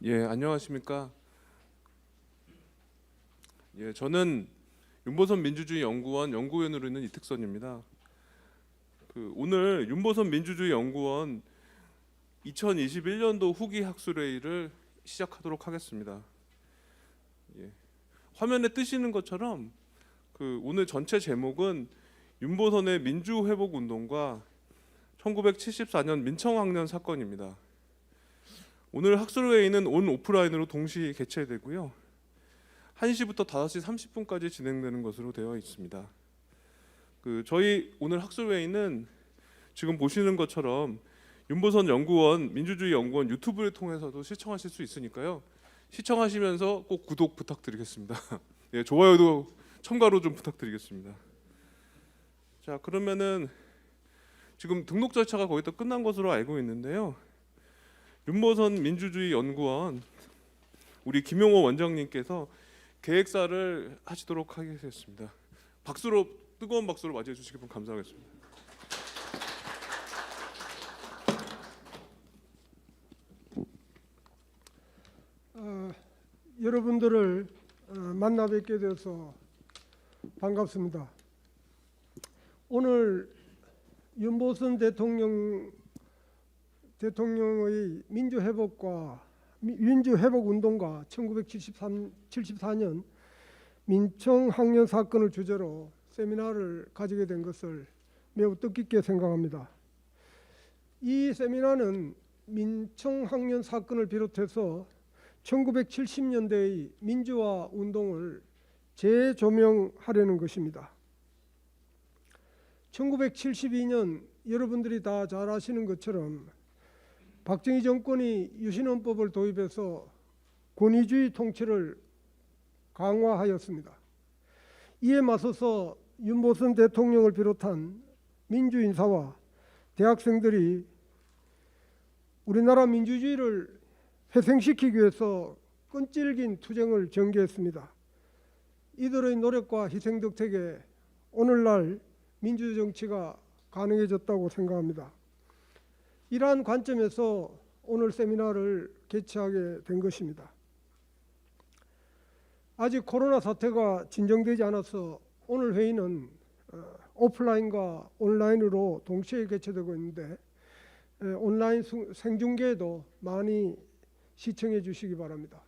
예, 안녕하십니까? 예, 저는 윤보선 민주주의 연구원 연구위원으로 있는 이특선입니다. 오늘 윤보선 민주주의 연구원 2021년도 후기 학술회의를 시작하도록 하겠습니다. 예, 화면에 뜨시는 것처럼 오늘 전체 제목은 윤보선의 민주회복운동과 1974년 민청학년 사건입니다. 오늘 학술회의는 온 오프라인으로 동시 개최되고요. 1시부터 5시 30분까지 진행되는 것으로 되어 있습니다. 저희 오늘 학술회의는 지금 보시는 것처럼 윤보선 연구원 민주주의 연구원 유튜브를 통해서도 시청하실 수 있으니까요. 시청하시면서 꼭 구독 부탁드리겠습니다. 예, 좋아요도 첨가로 좀 부탁드리겠습니다. 자, 그러면은 지금 등록 절차가 거의 다 끝난 것으로 알고 있는데요. 윤보선 민주주의 연구원 우리 김용호 원장님께서 계획사를 하시도록 하겠습니다. 박수로, 뜨거운 박수로 맞이해 주시기 감사하겠습니다. 여러분들을 만나 뵙게 되어서 반갑습니다. 오늘 윤보선 대통령의 민주회복운동과 1974년 민청학년 사건을 주제로 세미나를 가지게 된 것을 매우 뜻깊게 생각합니다. 이 세미나는 민청학년 사건을 비롯해서 1970년대의 민주화 운동을 재조명하려는 것입니다. 1972년 여러분들이 다 잘 아시는 것처럼 박정희 정권이 유신헌법을 도입해서 권위주의 통치를 강화하였습니다. 이에 맞서서 윤보선 대통령을 비롯한 민주인사와 대학생들이 우리나라 민주주의를 회생시키기 위해서 끈질긴 투쟁을 전개했습니다. 이들의 노력과 희생 덕택에 오늘날 민주정치가 가능해졌다고 생각합니다. 이러한 관점에서 오늘 세미나를 개최하게 된 것입니다. 아직 코로나 사태가 진정되지 않아서 오늘 회의는 오프라인과 온라인으로 동시에 개최되고 있는데 온라인 생중계에도 많이 시청해 주시기 바랍니다.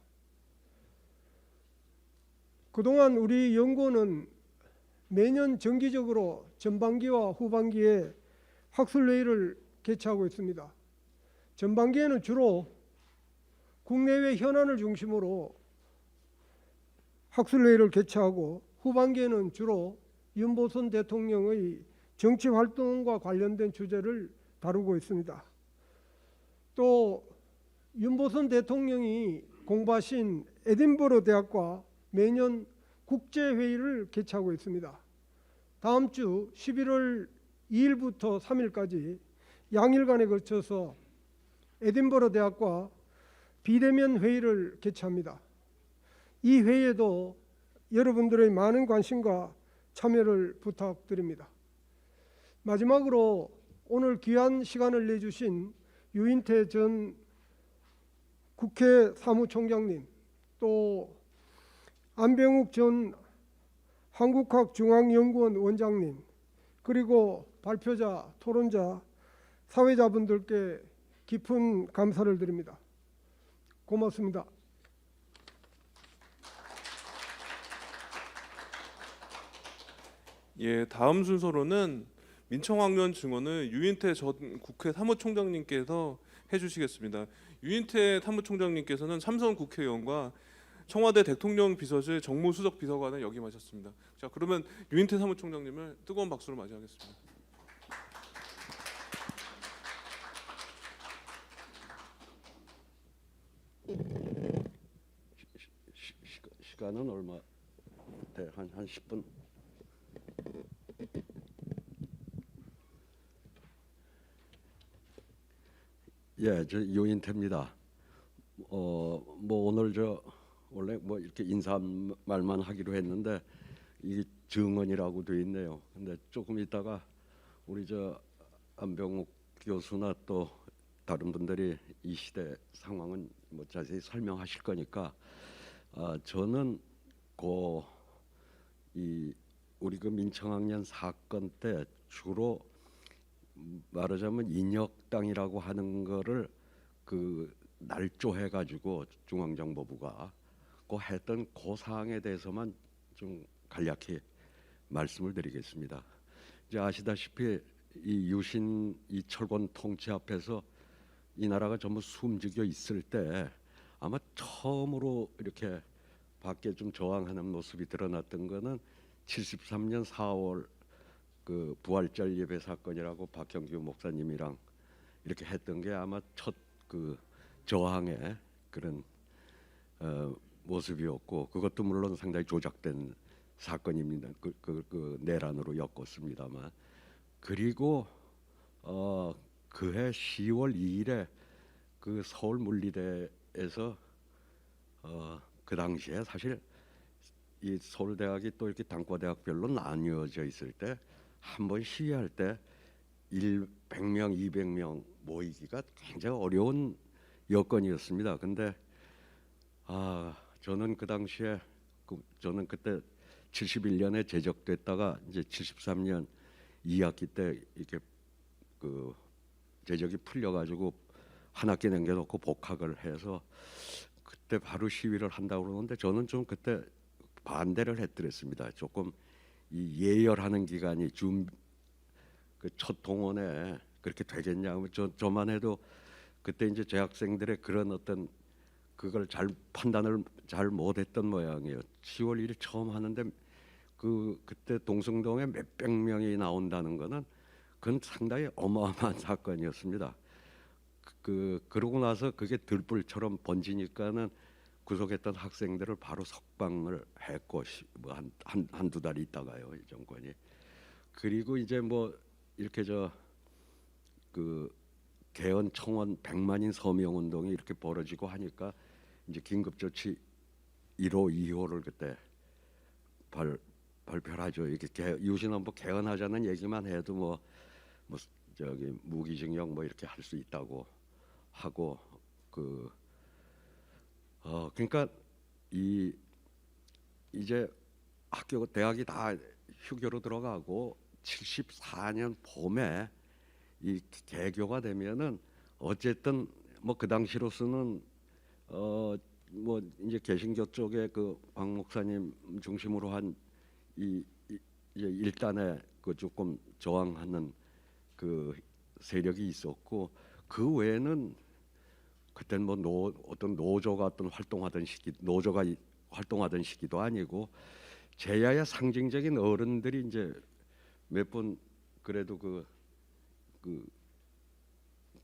그동안 우리 연구원은 매년 정기적으로 전반기와 후반기에 학술회의를 개최하고 있습니다. 전반기에는 주로 국내외 현안을 중심으로 학술회의를 개최하고 후반기에는 주로 윤보선 대통령의 정치활동과 관련된 주제를 다루고 있습니다. 또 윤보선 대통령이 공부하신 에딘버러 대학과 매년 국제회의를 개최하고 있습니다. 다음 주 11월 2일부터 3일까지 양일간에 걸쳐서 에딘버러 대학과 비대면 회의를 개최합니다. 이 회의에도 여러분들의 많은 관심과 참여를 부탁드립니다. 마지막으로 오늘 귀한 시간을 내주신 유인태 전 국회 사무총장님, 또 안병욱 전 한국학중앙연구원 원장님, 그리고 발표자, 토론자, 사회자분들께 깊은 감사를 드립니다. 고맙습니다. 예, 다음 순서로는 민청학년 증언을 유인태 전 국회 사무총장님께서 해주시겠습니다. 유인태 사무총장님께서는 삼선 국회의원과 청와대 대통령 비서실 정무수석 비서관을 역임하셨습니다. 자, 그러면 유인태 사무총장님을 뜨거운 박수로 맞이하겠습니다. 시간은 얼마 돼? 한 10분? 예, 저 유인태입니다. 뭐 오늘 원래 뭐 이렇게 인사말만 하기로 했는데 이게 증언이라고 돼 있네요. 근데 조금 있다가 우리 안병욱 교수나 또 다른 분들이 이 시대 상황은 뭐 자세히 설명하실 거니까 저는 이 우리 그 민청학년 사건 때 주로 말하자면 인혁당이라고 하는 거를 그 날조해 가지고 중앙정보부가 했던 그 사항에 대해서만 좀 간략히 말씀을 드리겠습니다. 이제 아시다시피 이 유신 이 철권 통치 앞에서 이 나라가 전부 숨죽여 있을 때 아마 처음으로 이렇게 밖에 좀 저항하는 모습이 드러났던 거는 73년 4월 그 부활절 예배 사건이라고 박형규 목사님이랑 이렇게 했던 게 아마 첫 그 저항의 그런 모습이었고, 그것도 물론 상당히 조작된 사건입니다. 그 내란으로 엮었습니다만, 그리고 그해 10월 2일에 그 서울 물리대에서 그 당시에 사실 이 서울대학이 또 이렇게 단과대학별로 나뉘어져 있을 때 한 번 시위할 때 100명, 200명 모이기가 굉장히 어려운 여건이었습니다. 근데 저는 그 당시에 저는 그때 71년에 제적됐다가 이제 73년 2학기 때 이렇게 그 제적이 풀려가지고 한 학기 남겨놓고 복학을 해서 그때 바로 시위를 한다고 그러는데 저는 좀 그때 반대를 했더랬습니다. 조금 이 예열하는 기간이 그 첫 동원에 그렇게 되겠냐. 저만 해도 그때 이제 재학생들의 그런 어떤 그걸 판단을 잘 못했던 모양이에요. 10월 1일 처음 하는데 그때 동성동에 몇백 명이 나온다는 거는 그건 상당히 어마어마한 사건이었습니다. 그러고 나서 그게 들불처럼 번지니까는 구속했던 학생들을 바로 석방을 했고 뭐 한두 달 있다가요, 이 정권이. 그리고 이제 뭐 이렇게 그 개헌 청원 100만인 서명 운동이 이렇게 벌어지고 하니까 이제 긴급 조치 1호, 2호를 그때 발표를 하죠. 이렇게 유신헌법 개헌하자는 얘기만 해도 뭐 저기 무기징역 뭐 이렇게 할 수 있다고 하고 그러니까 이제 대학이 다 휴교로 들어가고 74년 봄에 이 개교가 되면은 어쨌든 뭐 그 당시로서는 뭐 이제 개신교 쪽에 그 박 목사님 중심으로 한 이제 일단에 그 조금 저항하는 그 세력이 있었고, 그 외에는 그때는 뭐 어떤 노조가 활동하던 시기도 아니고 제야의 상징적인 어른들이 이제 몇 번 그래도 그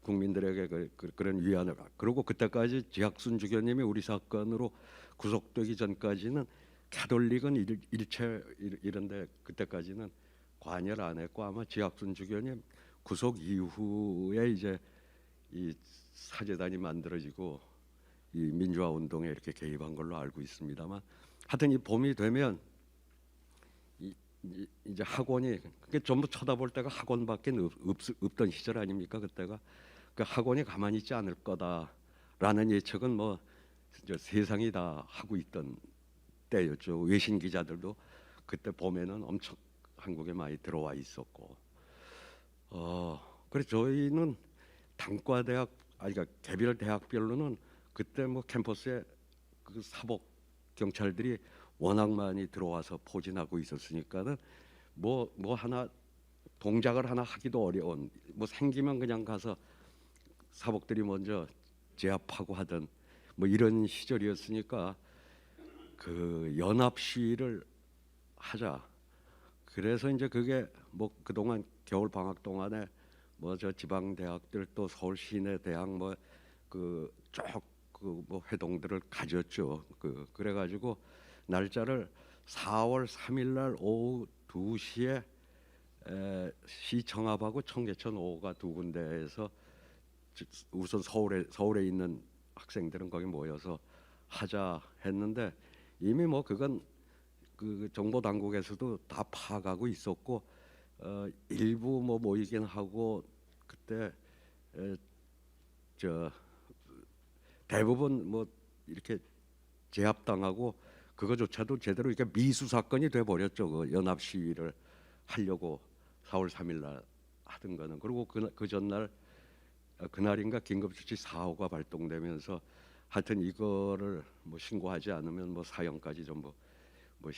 국민들에게 그런 위안을. 그리고 그때까지 지학순 주교님이 우리 사건으로 구속되기 전까지는 가톨릭은 일체 이런데 그때까지는 관여를 안 했고, 아마 지학순 주교님 구속 이후에 이제 이 사재단이 만들어지고 이 민주화 운동에 이렇게 개입한 걸로 알고 있습니다만, 하여튼 이 봄이 되면 이제 학원이 그게 전부 쳐다볼 때가 학원밖에 없던 시절 아닙니까? 그때가 그 학원이 가만히 있지 않을 거다라는 예측은 뭐 세상이 다 하고 있던 때였죠. 외신 기자들도 그때 봄에는 엄청 한국에 많이 들어와 있었고, 그래서 저희는 단과대학 그러니까 개별 대학별로는 그때 뭐 캠퍼스에 그 사복 경찰들이 워낙 많이 들어와서 포진하고 있었으니까는 뭐 하나 동작을 하나 하기도 어려운, 뭐 생기면 그냥 가서 사복들이 먼저 제압하고 하던 뭐 이런 시절이었으니까 그 연합 시위를 하자. 그래서 이제 그게 뭐 그동안 겨울 방학 동안에 뭐 저 지방 대학들 또 서울 시내 대학 뭐 그 쭉 그 뭐 회동들을 가졌죠. 그래가지고 날짜를 4월 3일 날 오후 2시에 시청합하고 청계천 5가 두 군데에서 우선 서울에 있는 학생들은 거기 모여서 하자 했는데, 이미 뭐 그건 그 정보 당국에서도 다 파악하고 있었고, 일부 뭐 모이긴 하고 그때 대부분 뭐 이렇게 제압당하고 그거조차도 제대로 이렇게 미수 사건이 돼 버렸죠. 그 연합 시위를 하려고 4월 3일 날 하던 거는. 그리고 그 전날 그날인가 긴급조치 4호가 발동되면서 하여튼 이거를 뭐 신고하지 않으면 뭐 사형까지 전부 뭐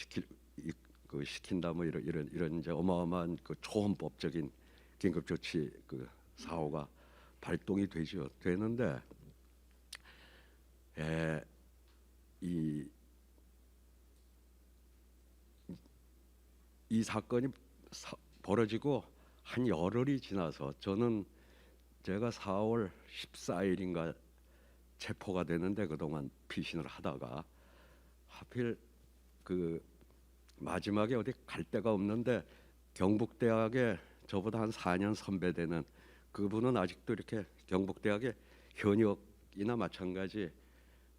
시킨다 뭐 이런 이제 어마어마한 그 초헌법적인 긴급조치 그 4호가 발동이 되는데 이 사건이 벌어지고 한 열흘이 지나서 저는 제가 4월 14일인가 체포가 되는데 그동안 피신을 하다가 하필 그 마지막에 어디 갈 데가 없는데 경북대학에 저보다 한 4년 선배되는 그분은 아직도 이렇게 경북대학의 현역이나 마찬가지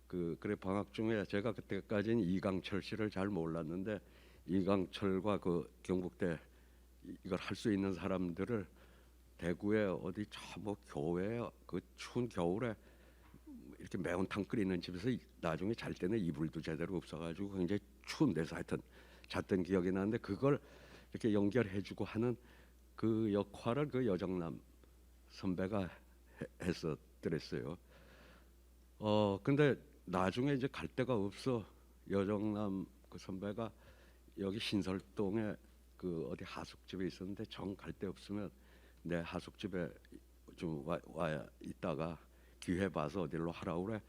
그래 방학 중에 제가 그때까지는 이강철 씨를 잘 몰랐는데 이강철과 그 경북대 이걸 할 수 있는 사람들을 대구에 어디 저 뭐 교회 그 추운 겨울에 이렇게 매운탕 끓이는 집에서 나중에 잘 때는 이불도 제대로 없어가지고 굉장히 추운 데서 하여튼 잤던 기억이 나는데 그걸 이렇게 연결해주고 하는 그 역할을 그 여정남 선배가 했었더랬어요. 근데 나중에 이제 갈 데가 없어 여정남 그 선배가 여기 신설동에 그 어디 하숙집에 있었는데 정 갈 데 없으면 내 하숙집에 좀 와 있다가 기회 봐서 어디로 하라고 그래.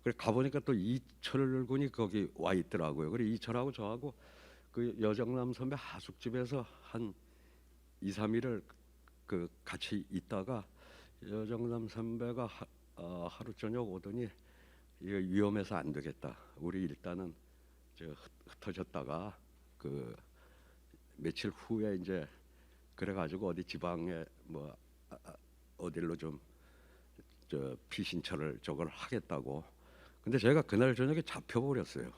그래 가보니까 또 이철 군이 거기 와 있더라고요. 그래 이철하고 저하고 그 여정남 선배 하숙집에서 한 2, 3일을 그 같이 있다가 여정남 선배가 하루 저녁 오더니 이거 위험해서 안 되겠다. 우리 일단은 흩어졌다가 그 며칠 후에 이제 그래가지고 어디 지방에 뭐 어디로 좀 피신처를 저걸 하겠다고. 근데 제가 그날 저녁에 잡혀버렸어요.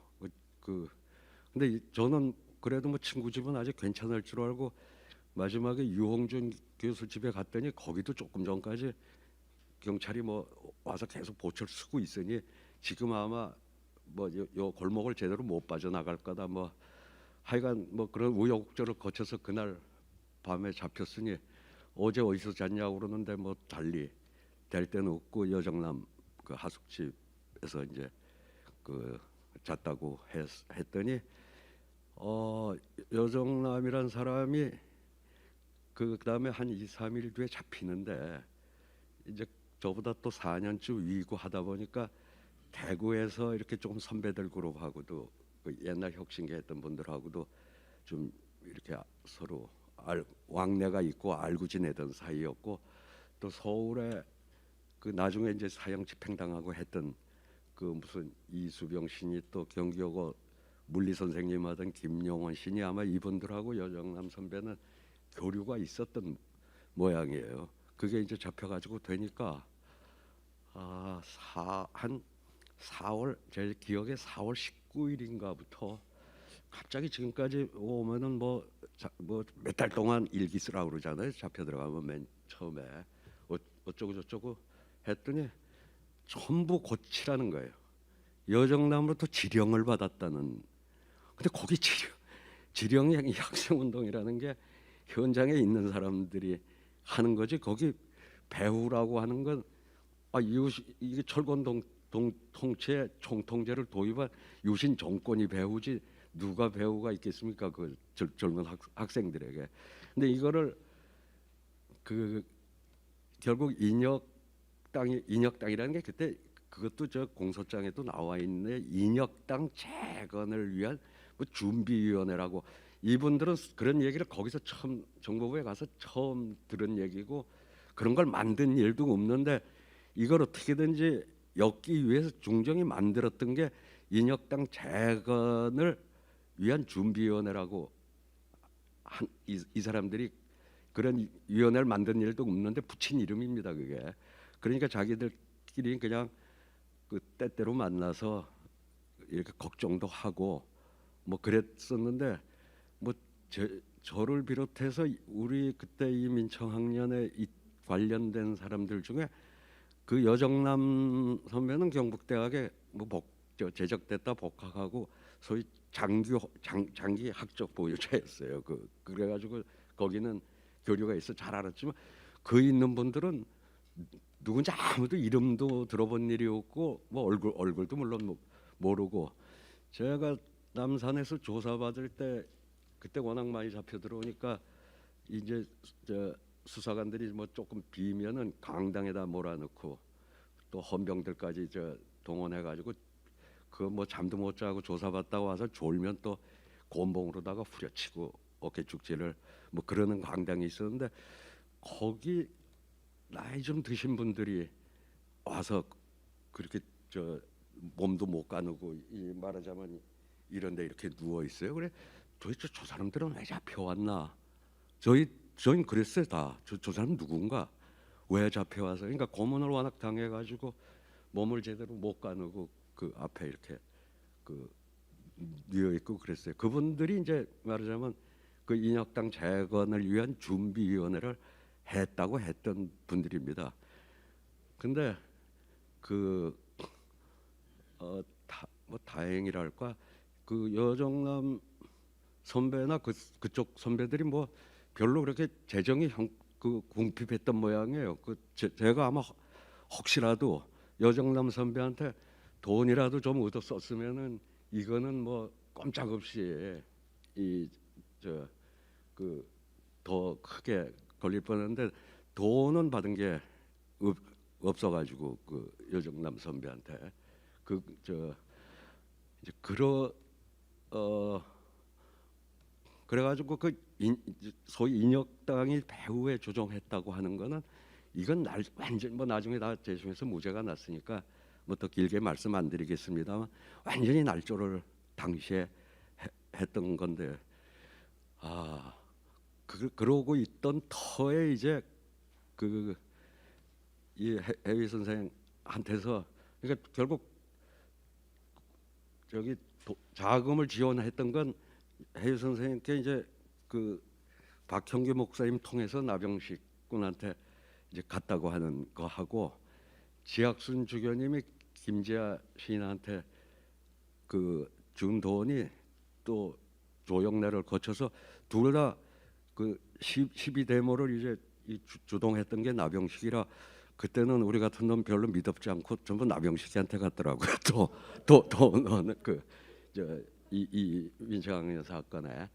근데 저는 그래도 뭐 친구 집은 아직 괜찮을 줄 알고 마지막에 유홍준 교수 집에 갔더니 거기도 조금 전까지 경찰이 뭐 와서 계속 보초를 쓰고 있으니 지금 아마 뭐 요 골목을 제대로 못 빠져나갈 거다 뭐 하여간 뭐 그런 우여곡절을 거쳐서 그날 밤에 잡혔으니 어제 어디서 잤냐고 그러는데 뭐 달리 될 데는 없고 여정남 그 하숙집에서 이제 그 잤다고 했더니 여정남이란 사람이 그다음에 한 2, 3일 뒤에 잡히는데 이제 저보다 또 4년쯤 위고 하다 보니까 대구에서 이렇게 조금 선배들 그룹하고도 그 옛날 혁신계 했던 분들하고도 좀 이렇게 서로 왕래가 있고 알고 지내던 사이였고 또 서울에 그 나중에 이제 사형 집행당하고 했던 그 무슨 이수병 신이 또 경기여고 물리 선생님 하던 김용원 신이 아마 이분들하고 여정남 선배는 교류가 있었던 모양이에요. 그게 이제 잡혀가지고 되니까 한 4월 제 기억에 4월 19일인가부터 갑자기 지금까지 오면은 뭐 몇 달 동안 일기 쓰라고 그러잖아요. 잡혀 들어가면 맨 처음에 어쩌고 저쩌고 했더니 전부 고치라는 거예요. 여정남으로부터 지령을 받았다는. 근데 거기 지령이 학생운동이라는 게 현장에 있는 사람들이 하는 거지. 거기 배후라고 하는 건 이게 철권 통치에 총통제를 도입한 유신 정권이 배후지 누가 배후가 있겠습니까? 그 젊은 학생들에게. 근데 이거를 그 결국 인혁당이라는 게 그때 그것도 저 공소장에도 나와 있는 인혁당 재건을 위한 뭐 준비위원회라고. 이분들은 그런 얘기를 거기서 처음 정보부에 가서 처음 들은 얘기고 그런 걸 만든 일도 없는데 이걸 어떻게든지 엮기 위해서 중정이 만들었던 게 인혁당 재건을 위한 준비위원회라고 이 사람들이 그런 위원회를 만든 일도 없는데 붙인 이름입니다. 그게. 그러니까 자기들끼리 그냥 그 때때로 만나서 이렇게 걱정도 하고 뭐 그랬었는데 뭐 저를 비롯해서 우리 그때 이 민청학년에 관련된 사람들 중에 그 여정남 선배는 경북대학에 재적됐다 복학하고 소위 장기 학적 보유자였어요. 그래가지고 거기는 교류가 있어 잘 알았지만 그 있는 분들은 누군지 아무도 이름도 들어본 일이 없고 뭐 얼굴도 물론 모르고 제가 남산에서 조사받을 때 그때 워낙 많이 잡혀 들어오니까 이제 수사관들이 뭐 조금 비면은 강당에다 몰아넣고 또 헌병들까지 동원해가지고 그 뭐 잠도 못 자고 조사받다가 와서 졸면 또 곤봉으로다가 후려치고 어깨축제를 뭐 그러는 강당이 있었는데 거기 나이 좀 드신 분들이 와서 그렇게 몸도 못 가누고 말하자면 이런데 이렇게 누워 있어요. 그래 도대체 저 사람들은 왜 잡혀왔나? 저희는 그랬어요 다. 저 사람 누군가? 왜 잡혀와서? 그러니까 고문을 워낙 당해가지고 몸을 제대로 못 가누고 그 앞에 이렇게 누워 있고 그랬어요. 그분들이 이제 말하자면 그 인혁당 재건을 위한 준비위원회를 했다고 했던 분들입니다. 근데 뭐 다행이랄까 그 여정남 선배나 그쪽 선배들이 뭐 별로 그렇게 재정이 궁핍했던 모양이에요. 제가 아마 혹시라도 여정남 선배한테 돈이라도 좀 얻어 썼으면은 이거는 뭐 꼼짝없이 더 크게 걸릴 뻔했는데 돈은 받은 게 없어가지고 그 여정남 선배한테 그래가지고 소위 인혁당이 배후에 조종했다고 하는 거는 이건 완전 뭐 나중에 다 재심해서 무죄가 났으니까 뭐 더 길게 말씀 안 드리겠습니다만 완전히 날조를 당시에 했던 건데 그러고 있던 터에 이제 이 해위 선생한테서 그러니까 결국 자금을 지원했던 건 해위 선생님께 이제 박형규 목사님 통해서 나병식 군한테 이제 갔다고 하는 거 하고 지학순 주교님이 김재하 시인한테 준 돈이 또 조영래를 거쳐서 둘 다 그 12대모를 이제 주동했던 게 나병식이라 그때는 우리 같은 놈 별로 믿었지 않고 전부 나병식한테 갔더라고요. 또는 이 민청학년 사건에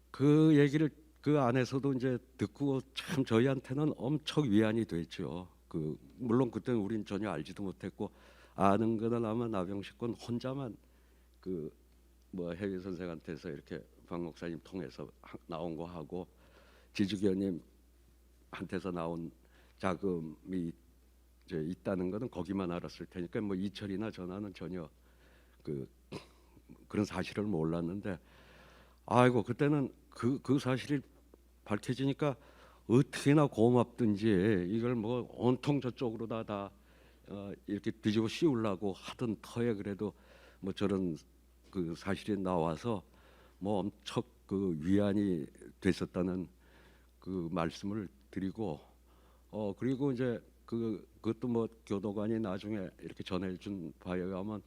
그 얘기를 그 안에서도 이제 듣고 참 저희한테는 엄청 위안이 됐죠. 물론 그때는 우린 전혀 알지도 못했고 아는 거는 아마 나병식 군 혼자만 뭐 해위 선생한테서 이렇게 박 목사님 통해서 나온 거 하고 지주교님한테서 나온 자금이 있다는 거는 거기만 알았을 테니까 뭐 이철이나 전하는 전혀 그런 사실을 몰랐는데 아이고 그때는 그 사실이 밝혀지니까 어떻게나 고맙든지 이걸 뭐 온통 저쪽으로 다 이렇게 뒤집어 씌우려고 하던 터에 그래도 뭐 저런 사실이 나와서 뭐 엄청 위안이 됐었다는 말씀을 드리고 그리고 이제 그것도 뭐 교도관이 나중에 이렇게 전해준 바에 의하면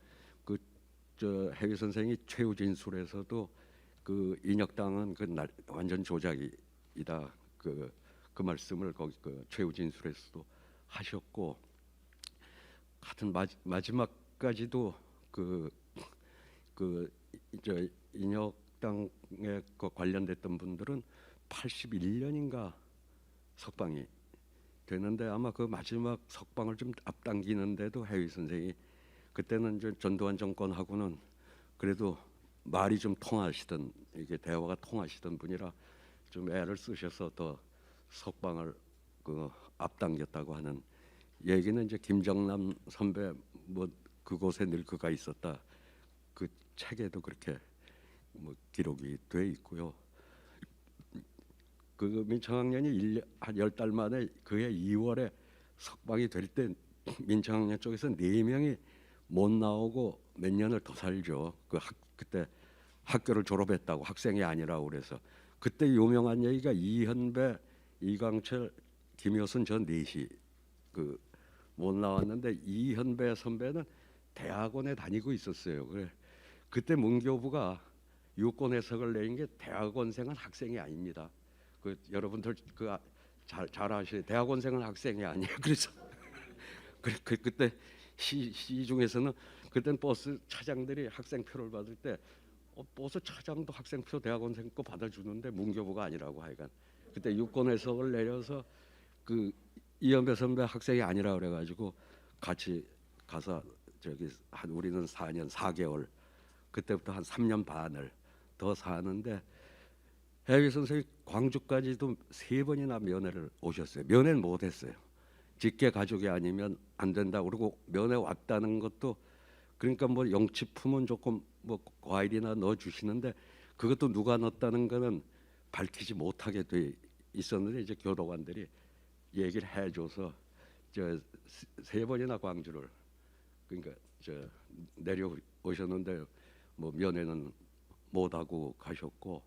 해위 선생이 최후 진술에서도 인혁당은 완전 조작이다 그 말씀을 거기 최후 진술에서도 하셨고 하여튼 마지막까지도 인혁당에 관련됐던 분들은 81년인가 석방이 되는데 아마 그 마지막 석방을 좀 앞당기는데도 해위 선생이 그때는 이제 전두환 정권하고는 그래도 말이 좀 통하시던 이게 대화가 통하시던 분이라 좀 애를 쓰셔서 더 석방을 앞당겼다고 하는 얘기는 이제 김정남 선배 뭐 그곳에 늘 그가 있었다 그 책에도 그렇게 뭐 기록이 돼 있고요. 민청학년이 한 10달 만에 그해 2월에 석방이 될 때 민청학년 쪽에서 4명이 못 나오고 몇 년을 더 살죠. 그때 학교를 졸업했다고 학생이 아니라고 그래서 그때 유명한 얘기가 이현배, 이광철, 김효순 저 넷이 못 나왔는데 이현배 선배는 대학원에 다니고 있었어요. 그래 그때 문교부가 유권 해석을 내린 게 대학원생은 학생이 아닙니다. 그 여러분들 잘 아시죠? 대학원생은 학생이 아니에요. 그래서 그때 시중에서는 그땐 버스 차장들이 학생표를 받을 때 버스 차장도 학생표 대학원생 거 받아주는데 문교부가 아니라고 하여간 그때 유권 해석을 내려서 그 이현배 선배 학생이 아니라 그래가지고 같이 가서 우리는 4년 4개월 그때부터 한 3년 반을 더 사는데 해외 선생이 광주까지도 3번이나 면회를 오셨어요. 면회는 못했어요. 직계 가족이 아니면 안 된다. 그리고 면회 왔다는 것도 그러니까 뭐 영치품은 조금 뭐 과일이나 넣어 주시는데 그것도 누가 넣었다는 거는 밝히지 못하게 돼 있었는데 이제 교도관들이 얘기를 해줘서 저 3번이나 광주를 그러니까 저 내려오셨는데 뭐 면회는 못하고 가셨고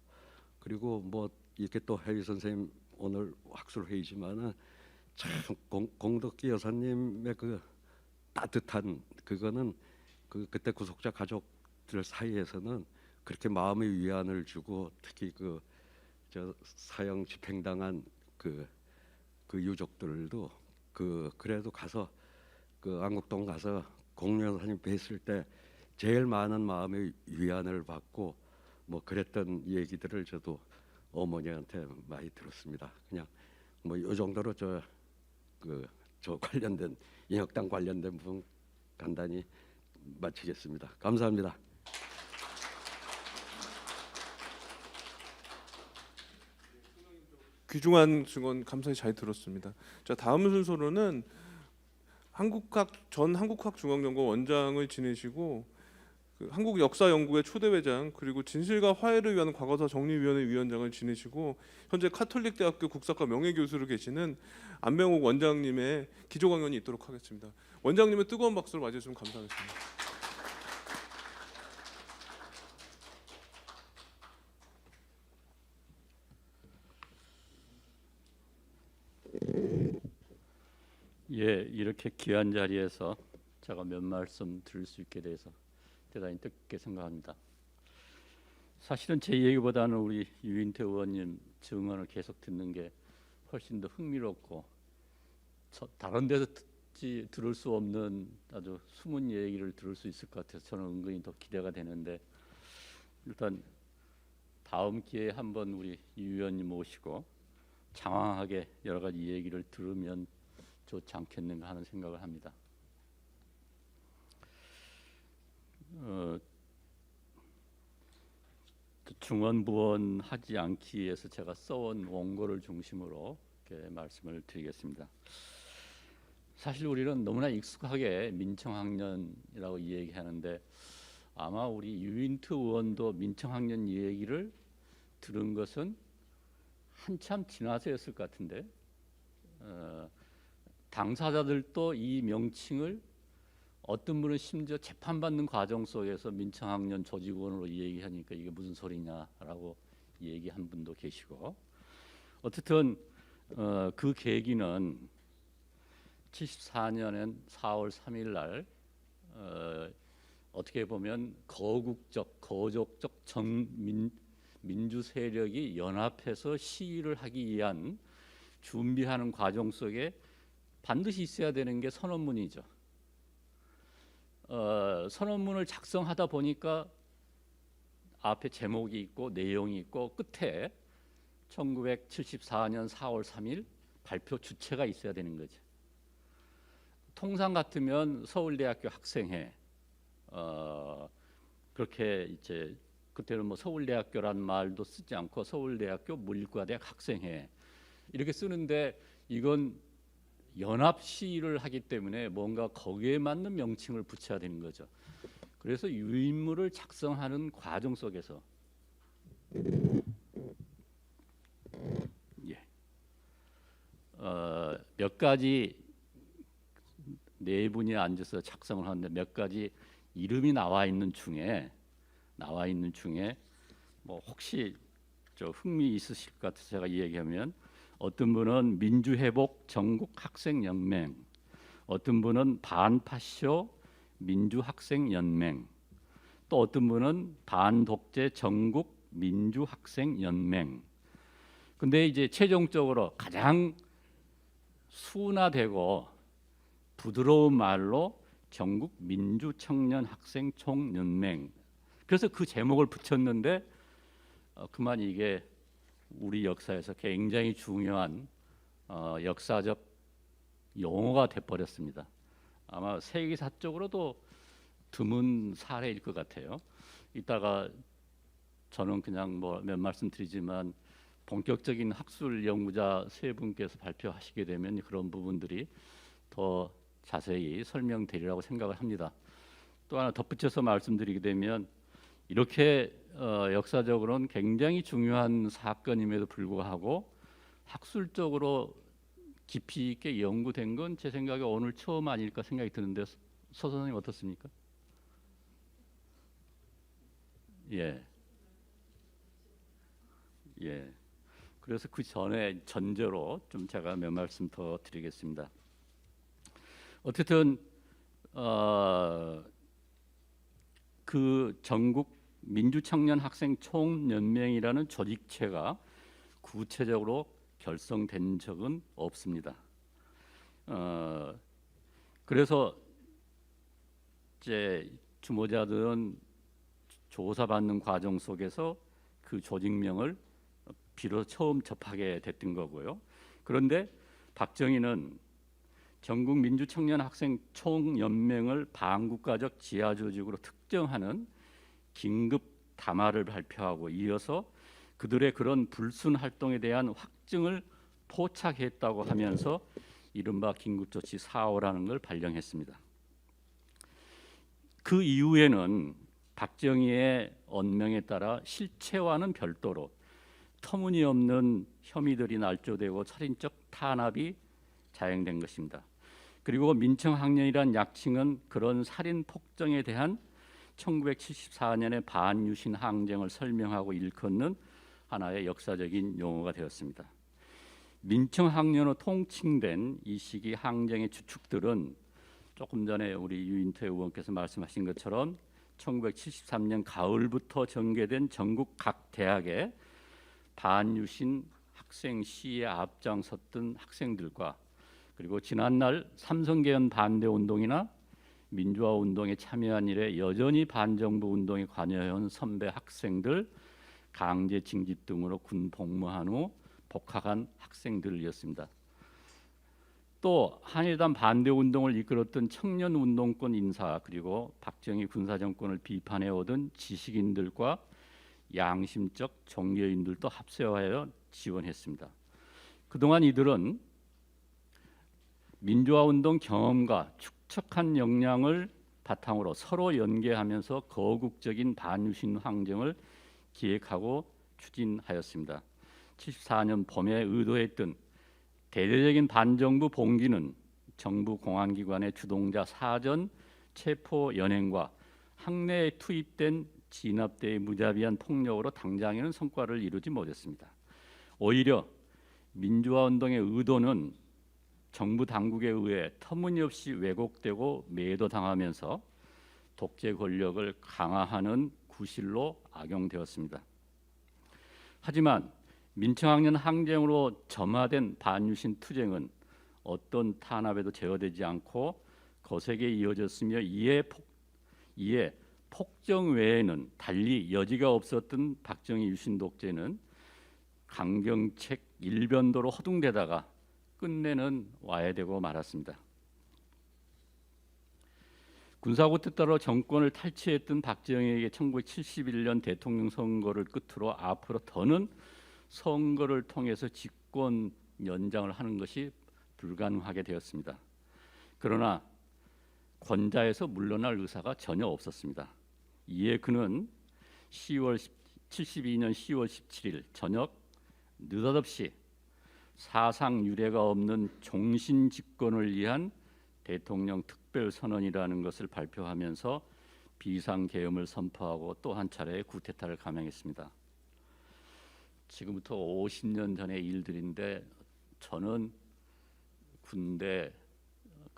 그리고 뭐 이렇게 또 해위 선생님 오늘 학술 회의지만은 참 공덕기 여사님의 그 따뜻한 그거는 그때 구속자 가족들 사이에서는 그렇게 마음의 위안을 주고 특히 그 저 사형 집행당한 그 유족들도 그래도 가서 그 안국동 가서 공룡 여사님 뵀을 때 제일 많은 마음의 위안을 받고 뭐 그랬던 얘기들을 저도 어머니한테 많이 들었습니다. 그냥 뭐 이 정도로 저 관련된 인혁당 관련된 부분 간단히 마치겠습니다. 감사합니다. 귀중한 증언 감사히 잘 들었습니다. 자, 다음 순서로는 전 한국학중앙연구원 원장을 지내시고 그 한국역사연구회 초대회장 그리고 진실과 화해를 위한 과거사 정리위원회 위원장을 지내시고 현재 카톨릭대학교 국사과 명예교수로 계시는 안명옥 원장님의 기조 강연이 있도록 하겠습니다. 원장님의 뜨거운 박수를 맞이해주시면 감사하겠습니다. 예, 이렇게 귀한 자리에서 제가 몇 말씀 드릴 수 있게 돼서 대단히 뜻깊게 생각합니다. 사실은 제 얘기보다는 우리 유인태 의원님 증언을 계속 듣는 게 훨씬 더 흥미롭고 다른 데서 들을 수 없는 아주 숨은 얘기를 들을 수 있을 것 같아서 저는 은근히 더 기대가 되는데 일단 다음 기회에 한번 우리 유 의원님 모시고 장황하게 여러 가지 얘기를 들으면 좋지 않겠는가 하는 생각을 합니다. 중언부언하지 않기 위해서 제가 써온 원고를 중심으로 이렇게 말씀을 드리겠습니다. 사실 우리는 너무나 익숙하게 민청학년이라고 얘기하는데 아마 우리 유인트 의원도 민청학년 얘기를 들은 것은 한참 지나서였을 것 같은데 당사자들도 이 명칭을 어떤 분은 심지어 재판받는 과정 속에서 민청학년 조직원으로 얘기하니까 이게 무슨 소리냐라고 얘기한 분도 계시고 어쨌든 그 계기는 74년엔 4월 3일 날 어떻게 보면 거족적 민주 세력이 연합해서 시위를 하기 위한 준비하는 과정 속에 반드시 있어야 되는 게 선언문이죠. 선언문을 작성하다 보니까 앞에 제목이 있고 내용이 있고 끝에 1974년 4월 3일 발표 주체가 있어야 되는 거죠. 통상 같으면 서울대학교 학생회 그렇게 이제 그때는 뭐 서울대학교란 말도 쓰지 않고 서울대학교 물리과대학 학생회 이렇게 쓰는데 이건 연합 시위를 하기 때문에 뭔가 거기에 맞는 명칭을 붙여야 되는 거죠. 그래서 유인물을 작성하는 과정 속에서 몇 가지 네 분이 앉아서 작성을 하는데 몇 가지 이름이 나와 있는 중에 뭐 혹시 저 흥미 있으실 것 같아서 제가 얘기하면 어떤 분은 민주회복 전국학생연맹, 어떤 분은 반파쇼 민주학생연맹, 또 어떤 분은 반독재 전국 민주학생연맹. 근데 이제 최종적으로 가장 순화되고 부드러운 말로 전국 민주청년학생총연맹. 그래서 그 제목을 붙였는데 그만 이게 우리 역사에서 굉장히 중요한 역사적 용어가 돼버렸습니다. 아마 세계사적으로도 드문 사례일 것 같아요. 이따가 저는 그냥 뭐 몇 말씀 드리지만 본격적인 학술 연구자 세 분께서 발표하시게 되면 그런 부분들이 더 자세히 설명되리라고 생각을 합니다. 또 하나 덧붙여서 말씀드리게 되면 이렇게 역사적으로는 굉장히 중요한 사건임에도 불구하고 학술적으로 깊이 있게 연구된 건 제 생각에 오늘 처음 아닐까 생각이 드는데 서 선생님 어떻습니까? 예. 그래서 그 전에 전제로 좀 제가 몇 말씀 더 드리겠습니다. 어쨌든 그 전국 민주청년학생총연맹이라는 조직체가 구체적으로 결성된 적은 없습니다. 그래서 이제 주모자들은 조사받는 과정 속에서 그 조직명을 비로소 처음 접하게 됐던 거고요. 그런데 박정희는 전국 민주청년학생총연맹을 반국가적 지하조직으로 특정하는 긴급 담화를 발표하고 이어서 그들의 그런 불순 활동에 대한 확증을 포착했다고 하면서 이른바 긴급조치 4호라는 걸 발령했습니다. 그 이후에는 박정희의 언명에 따라 실체와는 별도로 터무니없는 혐의들이 날조되고 살인적 탄압이 자행된 것입니다. 그리고 민청학년이란 약칭은 그런 살인 폭정에 대한 1974년의 반유신 항쟁을 설명하고 일컫는 하나의 역사적인 용어가 되었습니다. 민청학년으로 통칭된 이 시기 항쟁의 주축들은 조금 전에 우리 유인태 의원께서 말씀하신 것처럼 1973년 가을부터 전개된 전국 각 대학의 반유신 학생 시위에 앞장섰던 학생들과 그리고 지난날 삼성개헌 반대 운동이나 민주화 운동에 참여한 일에 여전히 반정부 운동에 관여해온 선배 학생들, 강제 징집 등으로 군 복무한 후 복학한 학생들이었습니다. 또 한일단 반대 운동을 이끌었던 청년 운동권 인사 그리고 박정희 군사 정권을 비판해 오던 지식인들과 양심적 종교인들도 합세하여 지원했습니다. 그동안 이들은 민주화 운동 경험과 축적한 역량을 바탕으로 서로 연계하면서 거국적인 반유신 항쟁을 기획하고 추진하였습니다. 74년 봄에 의도했던 대대적인 반정부 봉기는 정부 공안기관의 주동자 사전 체포 연행과 학내에 투입된 진압대의 무자비한 폭력으로 당장에는 성과를 이루지 못했습니다. 오히려 민주화 운동의 의도는 정부 당국에 의해 터무니없이 왜곡되고 매도당하면서 독재 권력을 강화하는 구실로 악용되었습니다. 하지만 민청학년 항쟁으로 점화된 반유신 투쟁은 어떤 탄압에도 제어되지 않고 거세게 이어졌으며 이에 폭정 외에는 달리 여지가 없었던 박정희 유신 독재는 강경책 일변도로 허둥대다가 끝내는 와해되고 말았습니다. 군사고투 따라 정권을 탈취했던 박정희에게 1971년 대통령 선거를 끝으로 앞으로 더는 선거를 통해서 집권 연장을 하는 것이 불가능하게 되었습니다. 그러나 권좌에서 물러날 의사가 전혀 없었습니다. 이에 그는 72년 10월 17일 저녁 느닷없이 사상 유례가 없는 종신 집권을 위한 대통령 특별선언이라는 것을 발표하면서 비상계엄을 선포하고 또 한 차례 쿠데타를 감행했습니다. 지금부터 50년 전의 일들인데 저는 군대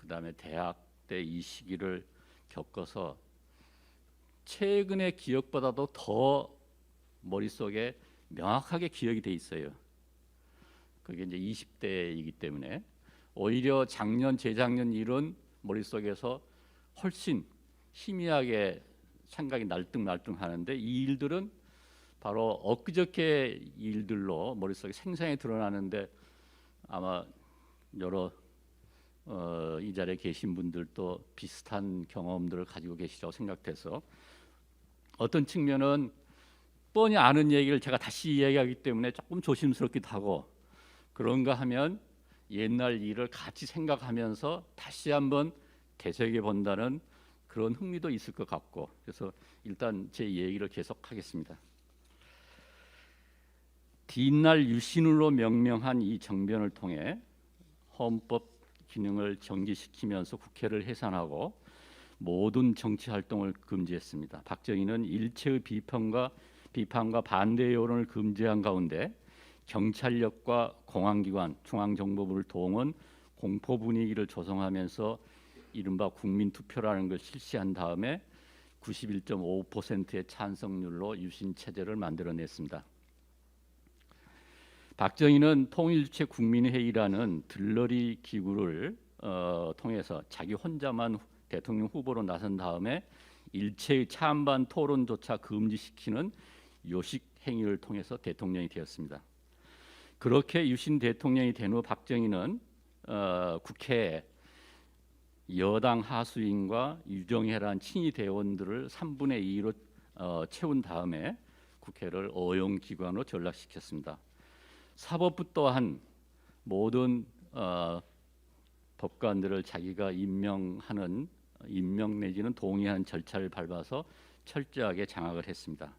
그다음에 대학 때 이 시기를 겪어서 최근의 기억보다도 더 머릿속에 명확하게 기억이 돼 있어요. 그게 이제 20대이기 때문에 오히려 작년, 재작년 일은 머릿속에서 훨씬 희미하게 생각이 날등날등하는데 이 일들은 바로 엊그저께 일들로 머릿속에 생생히 드러나는데 아마 여러 이 자리에 계신 분들도 비슷한 경험들을 가지고 계시라고 생각돼서 어떤 측면은 뻔히 아는 얘기를 제가 다시 이야기하기 때문에 조금 조심스럽기도 하고 그런가 하면 옛날 일을 같이 생각하면서 다시 한번 되새겨 본다는 그런 흥미도 있을 것 같고 그래서 일단 제 얘기를 계속하겠습니다. 뒷날 유신으로 명명한 이 정변을 통해 헌법 기능을 정지시키면서 국회를 해산하고 모든 정치 활동을 금지했습니다. 박정희는 일체의 비판과 반대 여론을 금지한 가운데 경찰력과 공안기관, 중앙정보부를 동원 공포 분위기를 조성하면서 이른바 국민투표라는 걸 실시한 다음에 91.5%의 찬성률로 유신 체제를 만들어냈습니다. 박정희는 통일주체 국민회의라는 들러리 기구를 통해서 자기 혼자만 대통령 후보로 나선 다음에 일체의 찬반 토론조차 금지시키는 요식 행위를 통해서 대통령이 되었습니다. 그렇게 유신 대통령이 된 후 박정희는 국회에 여당 하수인과 유정혜란 친위 대원들을 3분의 2로 채운 다음에 국회를 어용기관으로 전락시켰습니다. 사법부 또한 모든 법관들을 자기가 임명 내지는 동의하는 절차를 밟아서 철저하게 장악을 했습니다.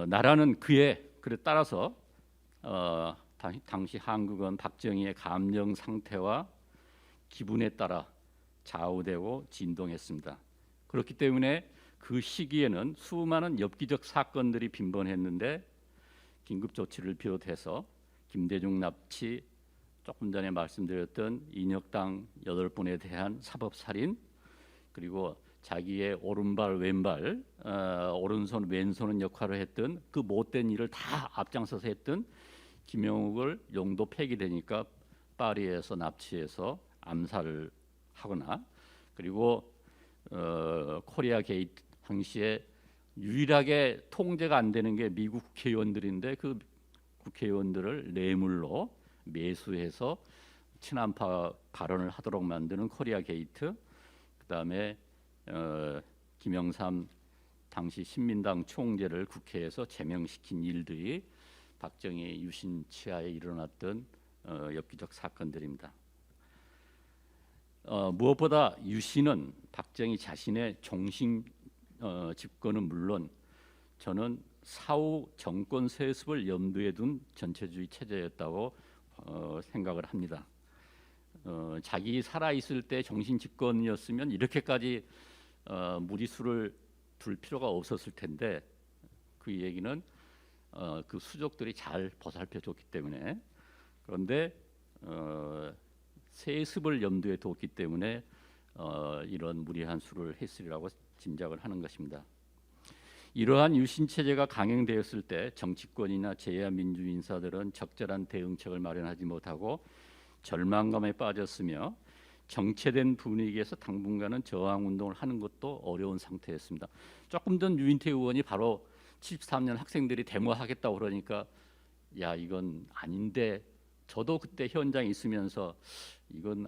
나라는 그에 따라서 당시 한국은 박정희의 감정 상태와 기분에 따라 좌우되고 진동했습니다. 그렇기 때문에 그 시기에는 수많은 엽기적 사건들이 빈번했는데 긴급조치를 비롯해서 김대중 납치, 조금 전에 말씀드렸던 인혁당 8분에 대한 사법살인, 그리고 자기의 오른발 왼발, 오른손 왼손은 역할을 했던 그 못된 일을 다 앞장서서 했던 김영욱을 용도 폐기되니까 파리에서 납치해서 암살을 하거나, 그리고 코리아 게이트 당시에 유일하게 통제가 안 되는 게 미국 국회의원들인데 그 국회의원들을 뇌물로 매수해서 친한파 발언을 하도록 만드는 코리아 게이트, 그다음에 김영삼 당시 신민당 총재를 국회에서 제명시킨 일들이 박정희 유신 치하에 일어났던 엽기적 사건들입니다. 무엇보다 유신은 박정희 자신의 종신 집권은 물론 저는 사후 정권 세습을 염두에 둔 전체주의 체제였다고 생각을 합니다. 자기 살아있을 때 정신 집권이었으면 이렇게까지 무리수를 둘 필요가 없었을 텐데 그 얘기는 그 수족들이 잘 보살펴줬기 때문에, 그런데 세습을 염두에 뒀기 때문에 이런 무리한 수를 했으리라고 짐작을 하는 것입니다. 이러한 유신 체제가 강행되었을 때 정치권이나 제야 민주 인사들은 적절한 대응책을 마련하지 못하고 절망감에 빠졌으며 정체된 분위기에서 당분간은 저항 운동을 하는 것도 어려운 상태였습니다. 조금 전 유인태 의원이 바로 73년 학생들이 데모하겠다고 그러니까 야 이건 아닌데, 저도 그때 현장에 있으면서 이건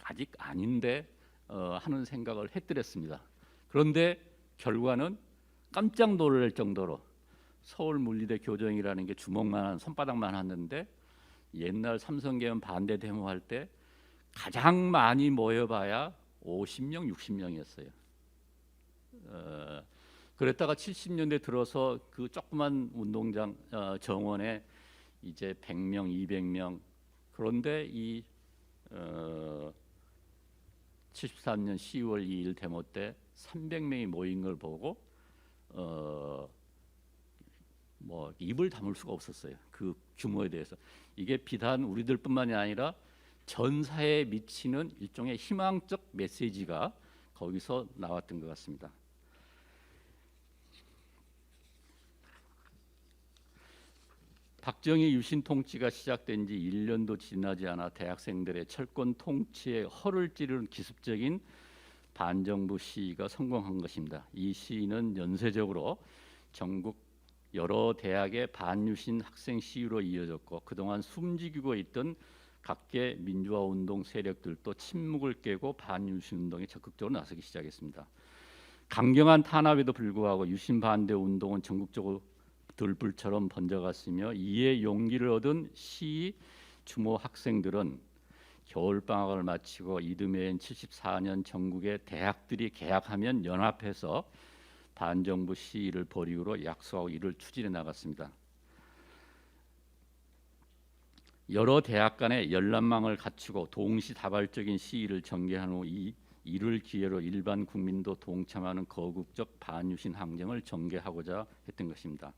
아직 아닌데 하는 생각을 했더랬습니다. 그런데 결과는 깜짝 놀랄 정도로 서울 물리대 교정이라는 게 주먹만한 손바닥만 하는데 옛날 삼성계엄 반대 데모할 때 가장 많이 모여봐야 50명, 60명이었어요. 그랬다가 70년대 들어서 그 조그만 운동장 정원에 이제 100명, 200명. 그런데 이 73년 10월 2일 데모 때 300명이 모인 걸 보고 뭐 입을 다물 수가 없었어요. 그 규모에 대해서. 이게 비단 우리들뿐만이 아니라 전 사회에 미치는 일종의 희망적 메시지가 거기서 나왔던 것 같습니다. 박정희 유신 통치가 시작된 지 1년도 지나지 않아 대학생들의 철권 통치에 허를 찌르는 기습적인 반정부 시위가 성공한 것입니다. 이 시위는 연쇄적으로 전국 여러 대학의 반유신 학생 시위로 이어졌고 그동안 숨지기고 있던 각계 민주화 운동 세력들도 침묵을 깨고 반유신 운동에 적극적으로 나서기 시작했습니다. 강경한 탄압에도 불구하고 유신 반대 운동은 전국적으로 들불처럼 번져갔으며 이에 용기를 얻은 시위 주모 학생들은 겨울방학을 마치고 이듬해인 74년 전국의 대학들이 개학하면 연합해서 반정부 시위를 벌이기로 약속하고 이를 추진해 나갔습니다. 여러 대학 간의 열람망을 갖추고 동시다발적인 시위를 전개한 후 이를 기회로 일반 국민도 동참하는 거국적 반유신 항쟁을 전개하고자 했던 것입니다.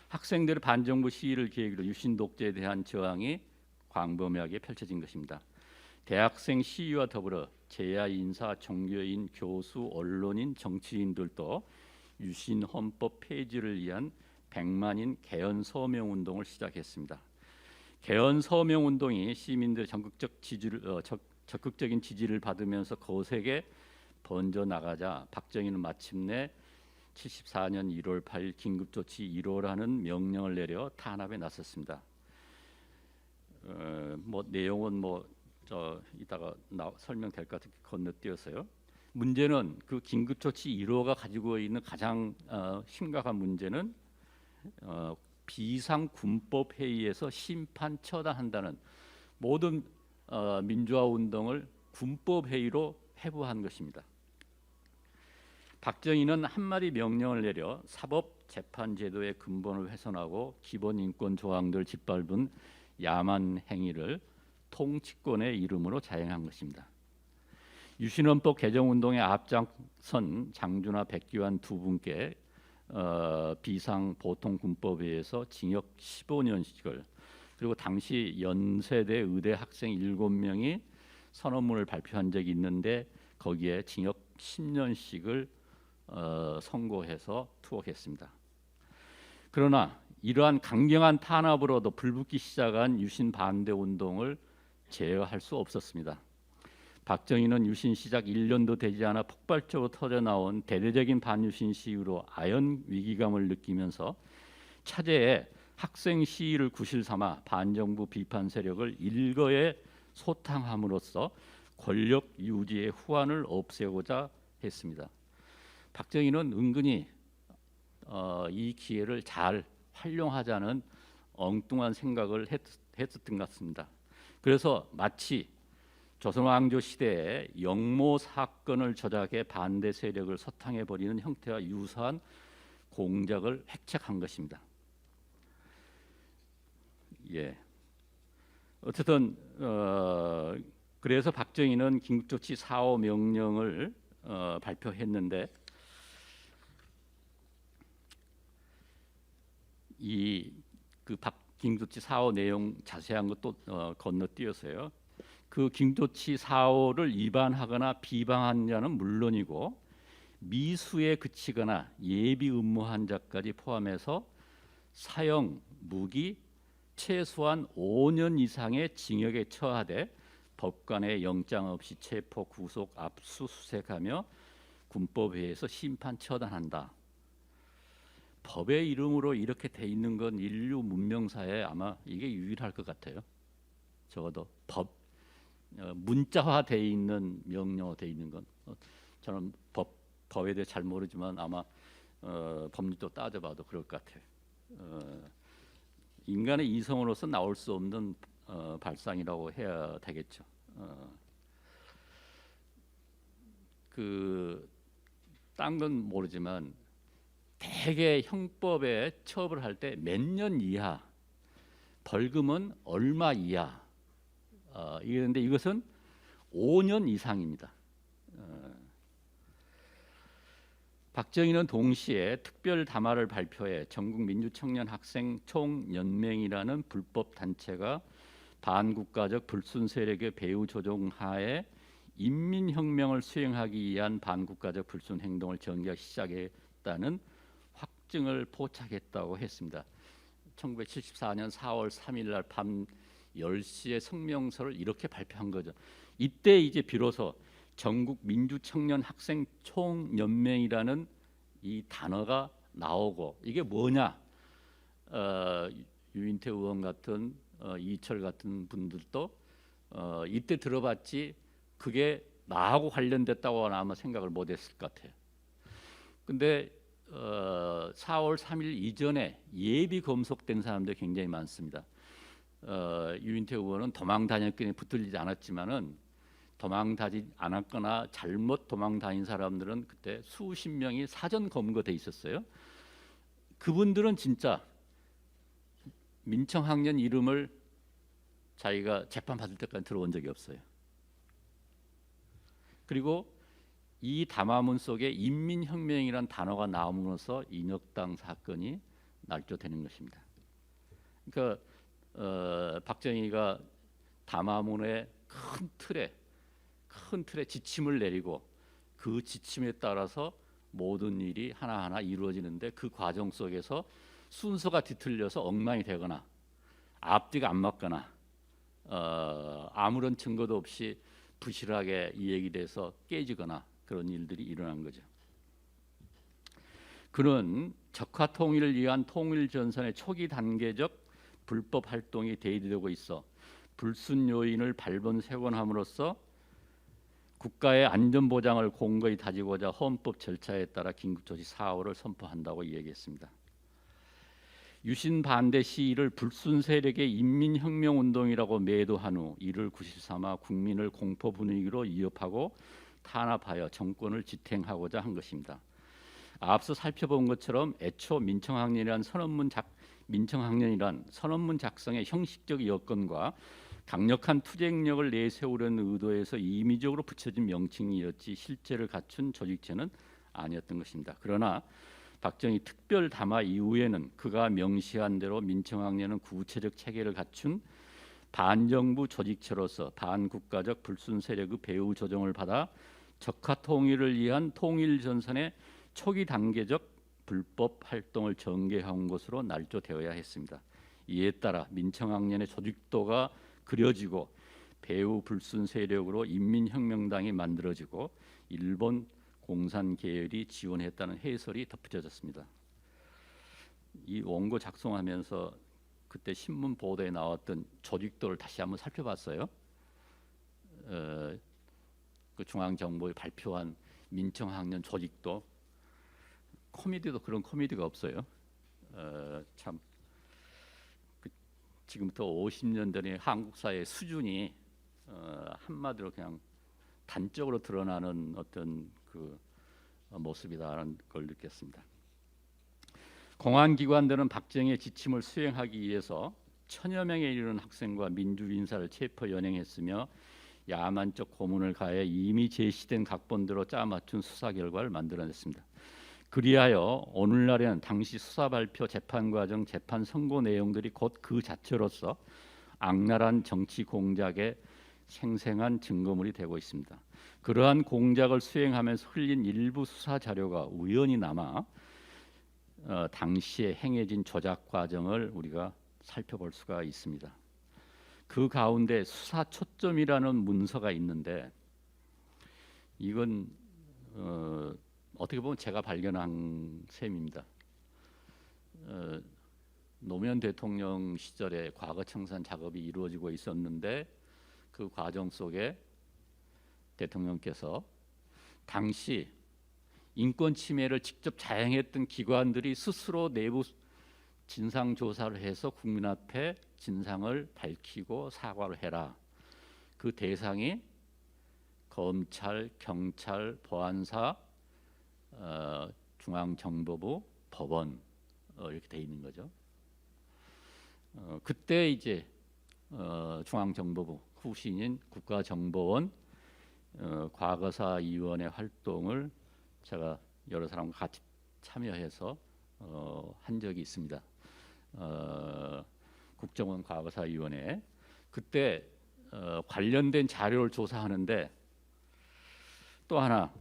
학생들의 반정부 시위를 계기로 유신 독재에 대한 저항이 광범위하게 펼쳐진 것입니다. 대학생 시위와 더불어 재야 인사, 종교인, 교수, 언론인, 정치인들도 유신 헌법 폐지를 위한 100만인 개헌 서명 운동을 시작했습니다. 개헌 서명 운동이 시민들의 적극적인 지지를 받으면서 거세게 번져 나가자 박정희는 마침내 74년 1월 8일 긴급조치 1호라는 명령을 내려 탄압에 나섰습니다. 내용은 이따가 설명될 것 같아 건너뛰어서요. 문제는 그 긴급조치 1호가 가지고 있는 가장 심각한 문제는 비상군법회의에서 심판 처단한다는 모든 민주화 운동을 군법회의로 회부한 것입니다. 박정희는 한마디 명령을 내려 사법재판제도의 근본을 훼손하고 기본인권 조항들 짓밟은 야만 행위를 통치권의 이름으로 자행한 것입니다. 유신헌법 개정운동에 앞장선 장준하, 백기환 두 분께 비상보통군법회에서 징역 15년씩을 그리고 당시 연세대 의대 학생 7명이 선언문을 발표한 적이 있는데 거기에 징역 10년씩을 선고해서 투옥했습니다. 그러나 이러한 강경한 탄압으로도 불붙기 시작한 유신 반대 운동을 제어할 수 없었습니다. 박정희는 유신 시작 1년도 되지 않아 폭발적으로 터져나온 대대적인 반유신 시위로 아연 위기감을 느끼면서 차제에 학생 시위를 구실 삼아 반정부 비판 세력을 일거에 소탕함으로써 권력 유지의 후환을 없애고자 했습니다. 박정희는 은근히 이 기회를 잘 활용하자는 엉뚱한 생각을 했었던 것 같습니다. 그래서 마치 조선왕조 시대에 영모 사건을 조작해 반대 세력을 소탕해버리는 형태와 유사한 공작을 획책한 것입니다. 어쨌든 그래서 박정희는 긴급조치 4.5 명령을 발표했는데 그 긴급조치 4.5 내용 자세한 것도 건너뛰어서요. 그 긴급조치 4.5를 위반하거나 비방한 자는 물론이고 미수에 그치거나 예비 음모한 자까지 포함해서 사형, 무기, 최소한 5년 이상의 징역에 처하되 법관의 영장 없이 체포, 구속, 압수수색하며 군법회에서 심판 처단한다. 법의 이름으로 이렇게 돼 있는 건 인류 문명사에 아마 이게 유일할 것 같아요. 적어도 문자화 돼 있는 명령어 돼 있는 건 저는 법에 대해 잘 모르지만 아마 법률도 따져봐도 그럴 것 같아요. 인간의 이성으로서 나올 수 없는 발상이라고 해야 되겠죠. 딴 건 모르지만 대개 형법에 처벌할 때 몇 년 이하, 벌금은 얼마 이하. 그런데 이것은 5년 이상입니다. 박정희는 동시에 특별 담화를 발표해 전국 민주청년 학생 총연맹이라는 불법 단체가 반국가적 불순 세력의 배후 조종 하에 인민혁명을 수행하기 위한 반국가적 불순 행동을 전개하기 시작했다는 확증을 포착했다고 했습니다. 1974년 4월 3일 날 밤 10시에 성명서를 이렇게 발표한 거죠. 이때 이제 비로소 전국 민주청년 학생 총연맹이라는 이 단어가 나오고, 이게 뭐냐? 유인태 의원 같은 이철 같은 분들도 이때 들어봤지 그게 나하고 관련됐다고는 아마 생각을 못했을 것 같아요. 근데 4월 3일 이전에 예비 검속된 사람들이 굉장히 많습니다. 유인태 의원은 도망 다녔기에 붙들리지 않았지만은 도망 다니지 않았거나 잘못 도망 다닌 사람들은 그때 수십 명이 사전 검거돼 있었어요. 그분들은 진짜 민청학년 이름을 자기가 재판 받을 때까지 들어온 적이 없어요. 그리고 이 담화문 속에 인민혁명이라는 단어가 나옴으로써 인혁당 사건이 날조되는 것입니다. 그러니까 박정희가 담화문의 큰 틀에 지침을 내리고 그 지침에 따라서 모든 일이 하나하나 이루어지는데, 그 과정 속에서 순서가 뒤틀려서 엉망이 되거나 앞뒤가 안 맞거나 아무런 증거도 없이 부실하게 이 얘기돼서 깨지거나 그런 일들이 일어난 거죠. 그는 적화 통일을 위한 통일 전선의 초기 단계적 불법 활동이 대두되고 있어 불순 요인을 발본색원함으로써 국가의 안전 보장을 공고히 다지고자 헌법 절차에 따라 긴급조치 4호를 선포한다고 얘기했습니다. 유신 반대 시위를 불순 세력의 인민혁명운동이라고 매도한 후 이를 구실삼아 국민을 공포 분위기로 위협하고 탄압하여 정권을 지탱하고자 한 것입니다. 앞서 살펴본 것처럼 애초 민청학년이란 선언문 작성의 형식적 여건과 강력한 투쟁력을 내세우려는 의도에서 임의적으로 붙여진 명칭이었지 실제를 갖춘 조직체는 아니었던 것입니다. 그러나 박정희 특별 담화 이후에는 그가 명시한 대로 민청학년은 구체적 체계를 갖춘 반정부 조직체로서 반국가적 불순 세력의 배후 조정을 받아 적화 통일을 위한 통일 전선의 초기 단계적 불법 활동을 전개한 것으로 날조되어야 했습니다. 이에 따라 민청학년의 조직도가 그려지고 배후 불순 세력으로 인민혁명당이 만들어지고 일본 공산 계열이 지원했다는 해설이 덧붙여졌습니다. 이 원고 작성하면서 그때 신문 보도에 나왔던 조직도를 다시 한번 살펴봤어요. 그 중앙정보에 발표한 민청학년 조직도, 코미디도 그런 코미디가 없어요. 참 지금부터 50년 전의 한국 사회의 수준이 한마디로 그냥 단적으로 드러나는 어떤 그 모습이다라는 걸 느꼈습니다. 공안기관들은 박정희의 지침을 수행하기 위해서 천여 명에 이르는 학생과 민주인사를 체포 연행했으며 야만적 고문을 가해 이미 제시된 각본대로 짜맞춘 수사 결과를 만들어냈습니다. 그리하여 오늘날에는 당시 수사 발표, 재판 과정, 재판 선고 내용들이 곧 그 자체로서 악랄한 정치 공작의 생생한 증거물이 되고 있습니다. 그러한 공작을 수행하면서 흘린 일부 수사 자료가 우연히 남아 당시에 행해진 조작 과정을 우리가 살펴볼 수가 있습니다. 그 가운데 수사 초점이라는 문서가 있는데, 이건 어떻게 보면 제가 발견한 셈입니다. 노무현 대통령 시절에 과거 청산 작업이 이루어지고 있었는데, 그 과정 속에 대통령께서 당시 인권 침해를 직접 자행했던 기관들이 스스로 내부 진상 조사를 해서 국민 앞에 진상을 밝히고 사과를 해라. 그 대상이 검찰, 경찰, 보안사, 중앙정보부, 법원 이렇게 돼 있는 거죠. 그때 이제 중앙정보부 후신인 국가정보원 과거사위원회 활동을 제가 여러 사람과 같이 참여해서 한 적이 있습니다. 국정원 과거사위원회. 그때 관련된 자료를 조사하는데 또 하나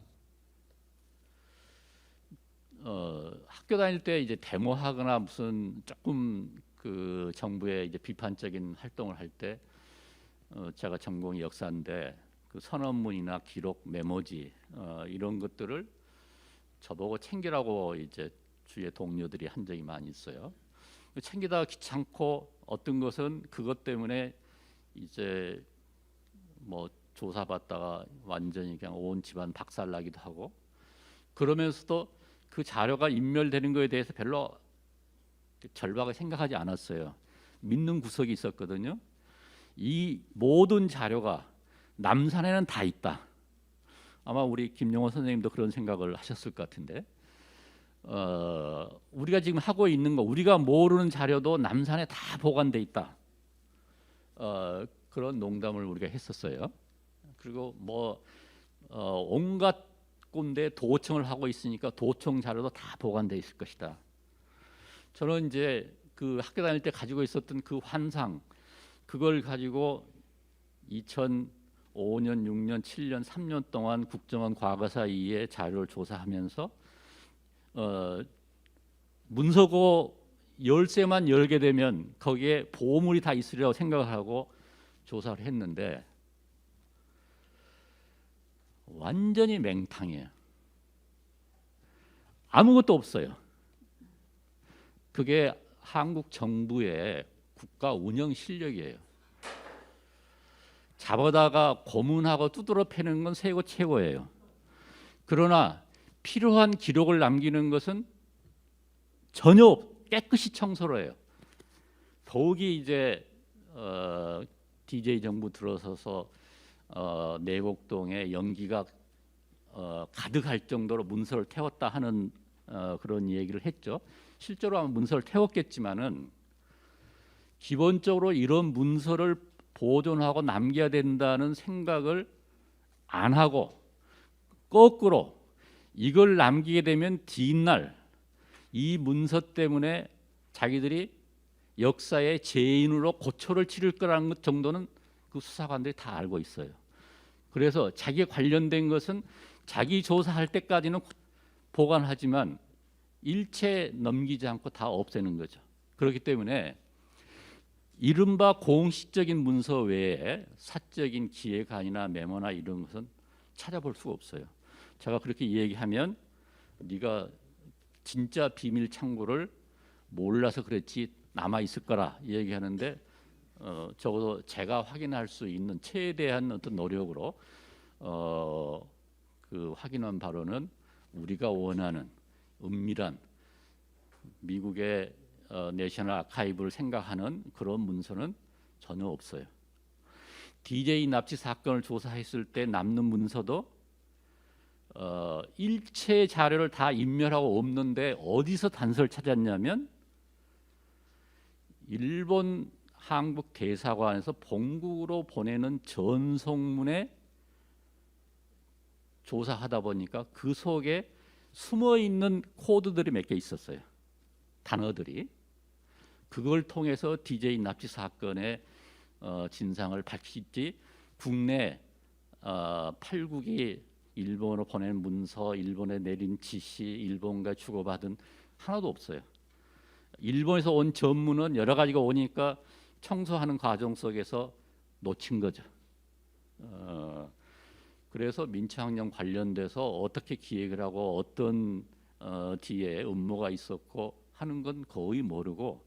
학교 다닐 때 이제 데모하거나 무슨 조금 그 정부의 이제 비판적인 활동을 할 때 제가 전공이 역사인데 그 선언문이나 기록 메모지 이런 것들을 저보고 챙기라고 이제 주위의 동료들이 한 적이 많이 있어요. 챙기다가 귀찮고 어떤 것은 그것 때문에 이제 뭐 조사받다가 완전히 그냥 온 집안 박살나기도 하고 그러면서도 그 자료가 인멸되는 거에 대해서 별로 절박하게 생각하지 않았어요. 믿는 구석이 있었거든요. 이 모든 자료가 남산에는 다 있다. 아마 우리 김용호 선생님도 그런 생각을 하셨을 것 같은데 우리가 지금 하고 있는 거 우리가 모르는 자료도 남산에 다 보관돼 있다. 그런 농담을 우리가 했었어요. 그리고 뭐 온갖 군데 도청을 하고 있으니까 도청 자료도 다 보관돼 있을 것이다. 저는 이제 그 학교 다닐 때 가지고 있었던 그 환상 그걸 가지고 2005년, 6년, 7년, 3년 동안 국정원 과거사 2의 자료를 조사하면서 문서고 열쇠만 열게 되면 거기에 보물이 다 있으리라고 생각을 하고 조사를 했는데 완전히 맹탕이에요. 아무것도 없어요. 그게 한국 정부의 국가 운영 실력이에요. 잡아다가 고문하고 두드러 패는 건 세고 최고예요. 그러나 필요한 기록을 남기는 것은 전혀 깨끗이 청소를 해요. 더욱이 이제 DJ 정부 들어서서 내곡동에 연기가 가득할 정도로 문서를 태웠다 하는 그런 얘기를 했죠. 실제로 아마 문서를 태웠겠지만은 기본적으로 이런 문서를 보존하고 남겨야 된다는 생각을 안 하고 거꾸로 이걸 남기게 되면 뒷날 이 문서 때문에 자기들이 역사의 죄인으로 고초를 치를 거라는 것 정도는 그 수사관들이 다 알고 있어요. 그래서 자기에 관련된 것은 자기 조사할 때까지는 보관하지만 일체 넘기지 않고 다 없애는 거죠. 그렇기 때문에 이른바 공식적인 문서 외에 사적인 기획안이나 메모나 이런 것은 찾아볼 수가 없어요. 제가 그렇게 얘기하면 네가 진짜 비밀 창고를 몰라서 그랬지 남아 있을 거라 얘기하는데 적어도 제가 확인할 수 있는 최대한 어떤 노력으로 그 확인한 바로는 우리가 원하는 은밀한 미국의 내셔널 아카이브를 생각하는 그런 문서는 전혀 없어요. DJ 납치 사건을 조사했을 때 남는 문서도 일체 자료를 다 인멸하고 없는데 어디서 단서를 찾았냐면 일본 한국 대사관에서 본국으로 보내는 전송문에 조사하다 보니까 그 속에 숨어 있는 코드들이 몇 개 있었어요. 단어들이. 그걸 통해서 DJ 납치 사건의 진상을 밝힐지 국내 8국이 일본으로 보낸 문서, 일본에 내린 지시, 일본과 주고받은 하나도 없어요. 일본에서 온 전문은 여러 가지가 오니까 청소하는 과정 속에서 놓친 거죠. 그래서 민청학령 관련돼서 어떻게 기획을 하고 어떤 뒤에 음모가 있었고 하는 건 거의 모르고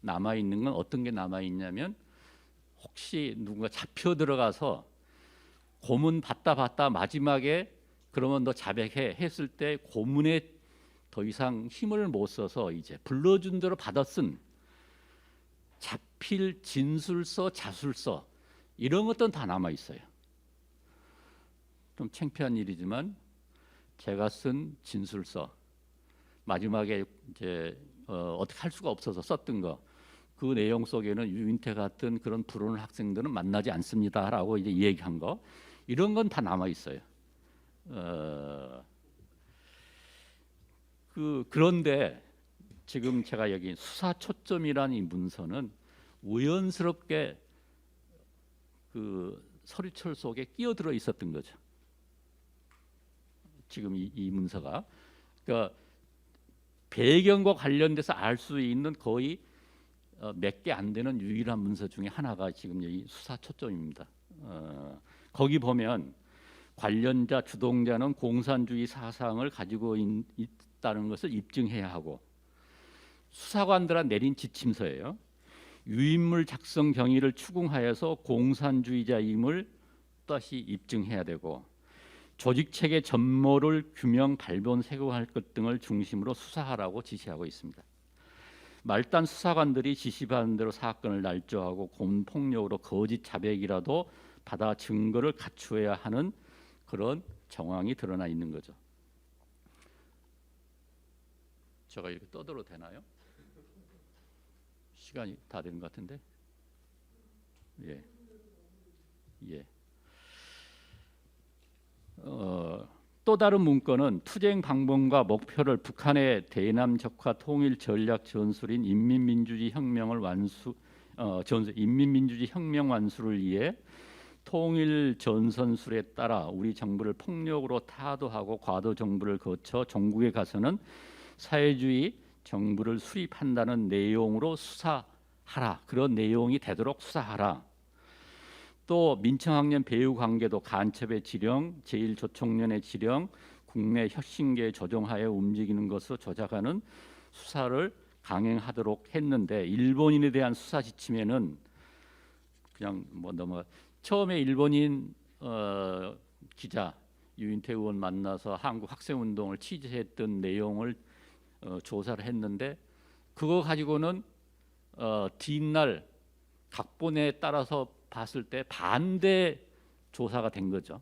남아 있는 건 어떤 게 남아 있냐면 혹시 누군가 잡혀 들어가서 고문 받다 마지막에 그러면 너 자백해 했을 때 고문에 더 이상 힘을 못 써서 이제 불러준 대로 받아 쓴 자필 진술서, 자술서 이런 것들은 다 남아 있어요. 좀 창피한 일이지만 제가 쓴 진술서 마지막에 이제 어떻게 할 수가 없어서 썼던 거 그 내용 속에는 유인태 같은 그런 불운한 학생들은 만나지 않습니다라고 이제 얘기한 거 이런 건 다 남아 있어요. 그런데 지금 제가 여기 수사 초점이라는 이 문서는 우연스럽게 그 서류철 속에 끼어들어 있었던 거죠. 지금 이 문서가 그러니까 배경과 관련돼서 알 수 있는 거의 몇 개 안 되는 유일한 문서 중에 하나가 지금 이 수사 초점입니다. 거기 보면 관련자 주동자는 공산주의 사상을 가지고 있다는 것을 입증해야 하고 수사관들한 내린 지침서예요. 유인물 작성 경위를 추궁하여서 공산주의자임을 다시 입증해야 되고 조직체계 전모를 규명, 발본, 세고할 것 등을 중심으로 수사하라고 지시하고 있습니다. 말단 수사관들이 지시받은 대로 사건을 날조하고 공폭력으로 거짓 자백이라도 받아 증거를 갖추어야 하는 그런 정황이 드러나 있는 거죠. 제가 이렇게 떠들어도 되나요? 시간이 다 된 것 같은데. 예. 예. 또 다른 문건은 투쟁 방법과 목표를 북한의 대남 적화 통일 전략 전술인 인민민주주의 혁명 완수를 위해 통일 전선술에 따라 우리 정부를 폭력으로 타도하고 과도 정부를 거쳐 종국에 가서는 사회주의 정부를 수립한다는 내용으로 수사하라. 그런 내용이 되도록 수사하라. 또 민청학년 배후 관계도 간첩의 지령, 제1조총련의 지령, 국내 혁신계의 조정하에 움직이는 것으로 조작하는 수사를 강행하도록 했는데 일본인에 대한 수사 지침에는 그냥 뭐 넘어. 처음에 일본인 기자 유인태 의원 만나서 한국 학생운동을 취재했던 내용을 조사를 했는데 그거 가지고는 뒷날 각본에 따라서 봤을 때 반대 조사가 된 거죠.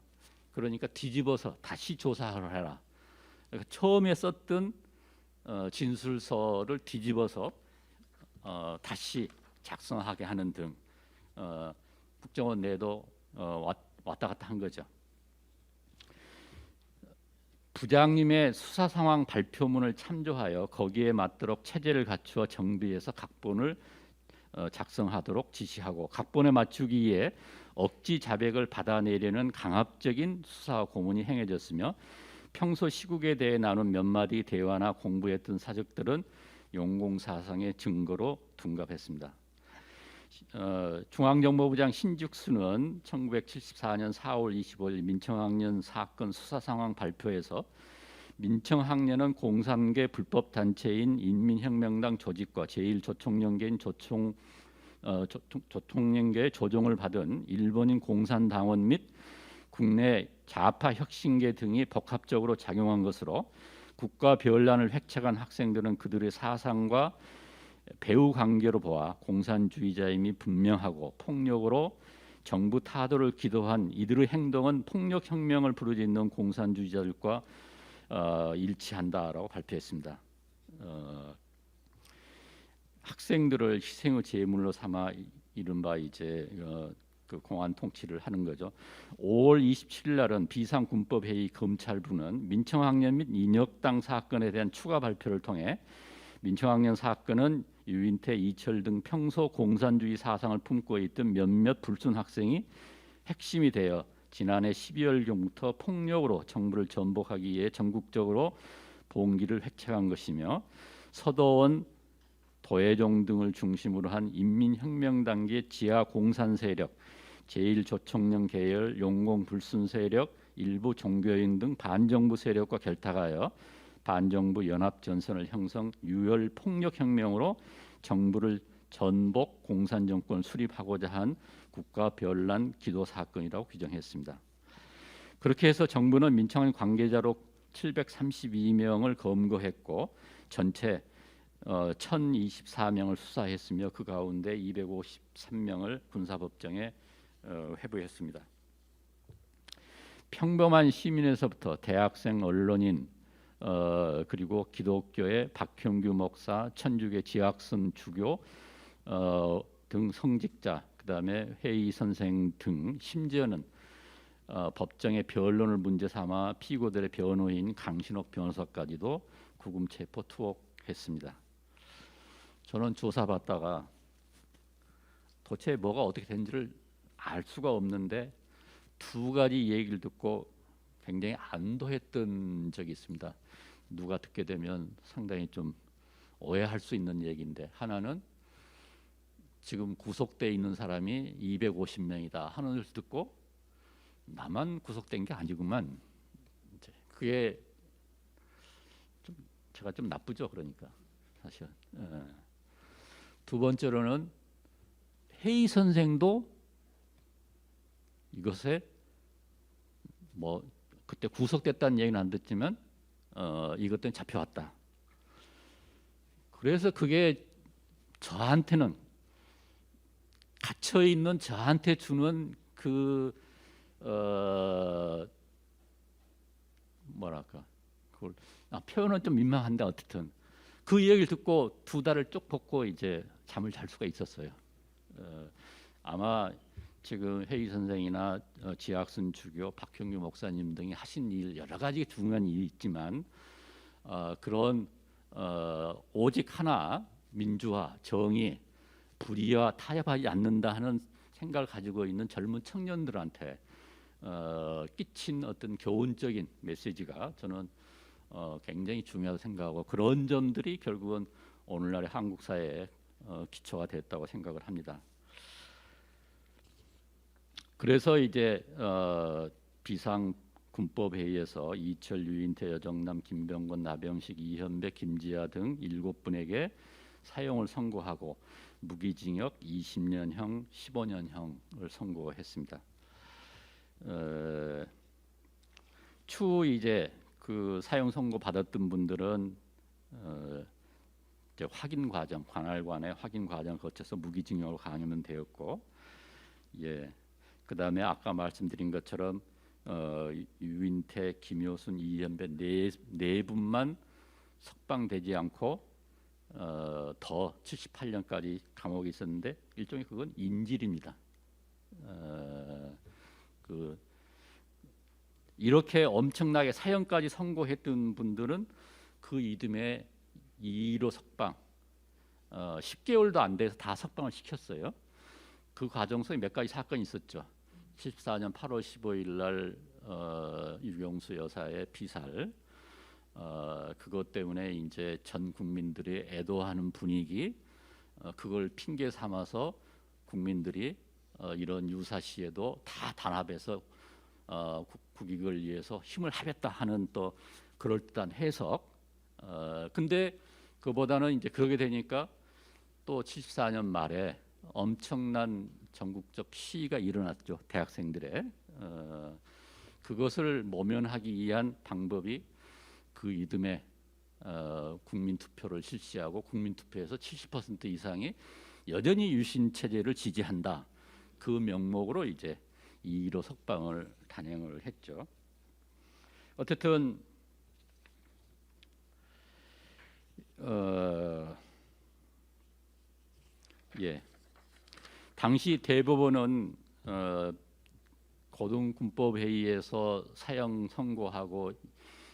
그러니까 뒤집어서 다시 조사를 해라. 그러니까 처음에 썼던 진술서를 뒤집어서 다시 작성하게 하는 등 국정원 내도 왔다 갔다 한 거죠. 부장님의 수사 상황 발표문을 참조하여 거기에 맞도록 체제를 갖추어 정비해서 각본을 작성하도록 지시하고 각본에 맞추기 위해 억지 자백을 받아내려는 강압적인 수사 고문이 행해졌으며 평소 시국에 대해 나눈 몇 마디 대화나 공부했던 사적들은 용공사상의 증거로 둔갑했습니다. 중앙정보부장 신죽수는 1974년 4월 25일 민청학년 사건 수사 상황 발표에서 민청학년은 공산계 불법 단체인 인민혁명당 조직과 제1조총련계인 조총련계의 조종을 받은 일본인 공산당원 및 국내 좌파 혁신계 등이 복합적으로 작용한 것으로 국가 변란을 획책한 학생들은 그들의 사상과 배후 관계로 보아 공산주의자임이 분명하고 폭력으로 정부 타도를 기도한 이들의 행동은 폭력혁명을 부르짖는 공산주의자들과 일치한다라고 발표했습니다. 학생들을 희생의 제물로 삼아 이른바 이제 그 공안 통치를 하는 거죠. 5월 27일 날은 비상군법회의 검찰부는 민청학년 및 인혁당 사건에 대한 추가 발표를 통해 민청학년 사건은 유인태, 이철 등 평소 공산주의 사상을 품고 있던 몇몇 불순 학생이 핵심이 되어 지난해 12월경부터 폭력으로 정부를 전복하기 위해 전국적으로 봉기를 획책한 것이며 서도원, 도혜종 등을 중심으로 한 인민혁명단계 지하 공산 세력, 제1조총련 계열, 용공 불순 세력, 일부 종교인 등 반정부 세력과 결탁하여 반정부 연합 전선을 형성 유혈 폭력 혁명으로 정부를 전복 공산 정권을 수립하고자 한 국가 변란 기도 사건이라고 규정했습니다. 그렇게 해서 정부는 민청학년 관계자로 732명을 검거했고 전체 1024명을 수사했으며 그 가운데 253명을 군사법정에 회부했습니다. 평범한 시민에서부터 대학생, 언론인 그리고 기독교의 박형규 목사, 천주교 지학선 주교 등 성직자, 그다음에 회의 선생 등 심지어는 법정의 변론을 문제 삼아 피고들의 변호인 강신옥 변호사까지도 구금 체포 투옥했습니다. 저는 조사받다가 도대체 뭐가 어떻게 된지를 알 수가 없는데 두 가지 얘기를 듣고 굉장히 안도했던 적이 있습니다. 누가 듣게 되면 상당히 좀 오해할 수 있는 얘기인데, 하나는 지금 구속돼 있는 사람이 250명이다 하는 걸 듣고 나만 구속된 게 아니구만. 이제 그게 좀 제가 좀 나쁘죠. 그러니까 사실. 두 번째로는 헤이 선생도 이것에 뭐 그때 구속됐다는 얘기는 안 듣지만 이것 때문에 잡혀왔다. 그래서 그게 저한테는, 갇혀 있는 저한테 주는 그 뭐랄까, 그걸 표현은 좀 민망한데 어쨌든 그 얘기를 듣고 두 달을 쭉 벗고 이제 잠을 잘 수가 있었어요. 아마 지금 회의 선생이나 지학순 주교, 박형규 목사님 등이 하신 일 여러 가지 중요한 일이 있지만 그런 오직 하나 민주화, 정의, 불의와 타협하지 않는다 하는 생각을 가지고 있는 젊은 청년들한테 끼친 어떤 교훈적인 메시지가 저는 굉장히 중요하다고 생각하고, 그런 점들이 결국은 오늘날의 한국 사회에 기초가 됐다고 생각을 합니다. 그래서 이제 비상군법회의에서 이철, 유인태, 여정남, 김병건, 나병식, 이현배, 김지아 등 7분에게 사형을 선고하고 무기징역 20년형, 15년형을 선고했습니다. 추후 이제 그 사형 선고 받았던 분들은 이제 확인 과정, 관할관의 확인 과정을 거쳐서 무기징역으로 감형되었고, 예, 그 다음에 아까 말씀드린 것처럼 유인태, 김효순, 이현배 네 분만 석방되지 않고 더 78년까지 감옥에 있었는데 일종의 그건 인질입니다. 이렇게 엄청나게 사형까지 선고했던 분들은 그 이듬해 2로 석방, 10개월도 안 돼서 다 석방을 시켰어요. 그 과정 속에 몇 가지 사건이 있었죠. 74년 8월 15일 날 유경수 여사의 피살, 그것 때문에 이제 전 국민들이 애도하는 분위기, 그걸 핑계 삼아서 국민들이 이런 유사시에도 다 단합해서 국익을 위해서 힘을 합했다 하는 또 그럴듯한 해석. 근데 그보다는 이제 그러게 되니까 또 74년 말에 엄청난 전국적 시위가 일어났죠. 대학생들의. 그것을 모면하기 위한 방법이 그 이듬해 국민투표를 실시하고 국민투표에서 70% 이상이 여전히 유신 체제를 지지한다. 그 명목으로 이제 2.15 석방을 단행을 했죠. 어쨌든 예, 당시 대법원은 고등군법회의에서 사형 선고하고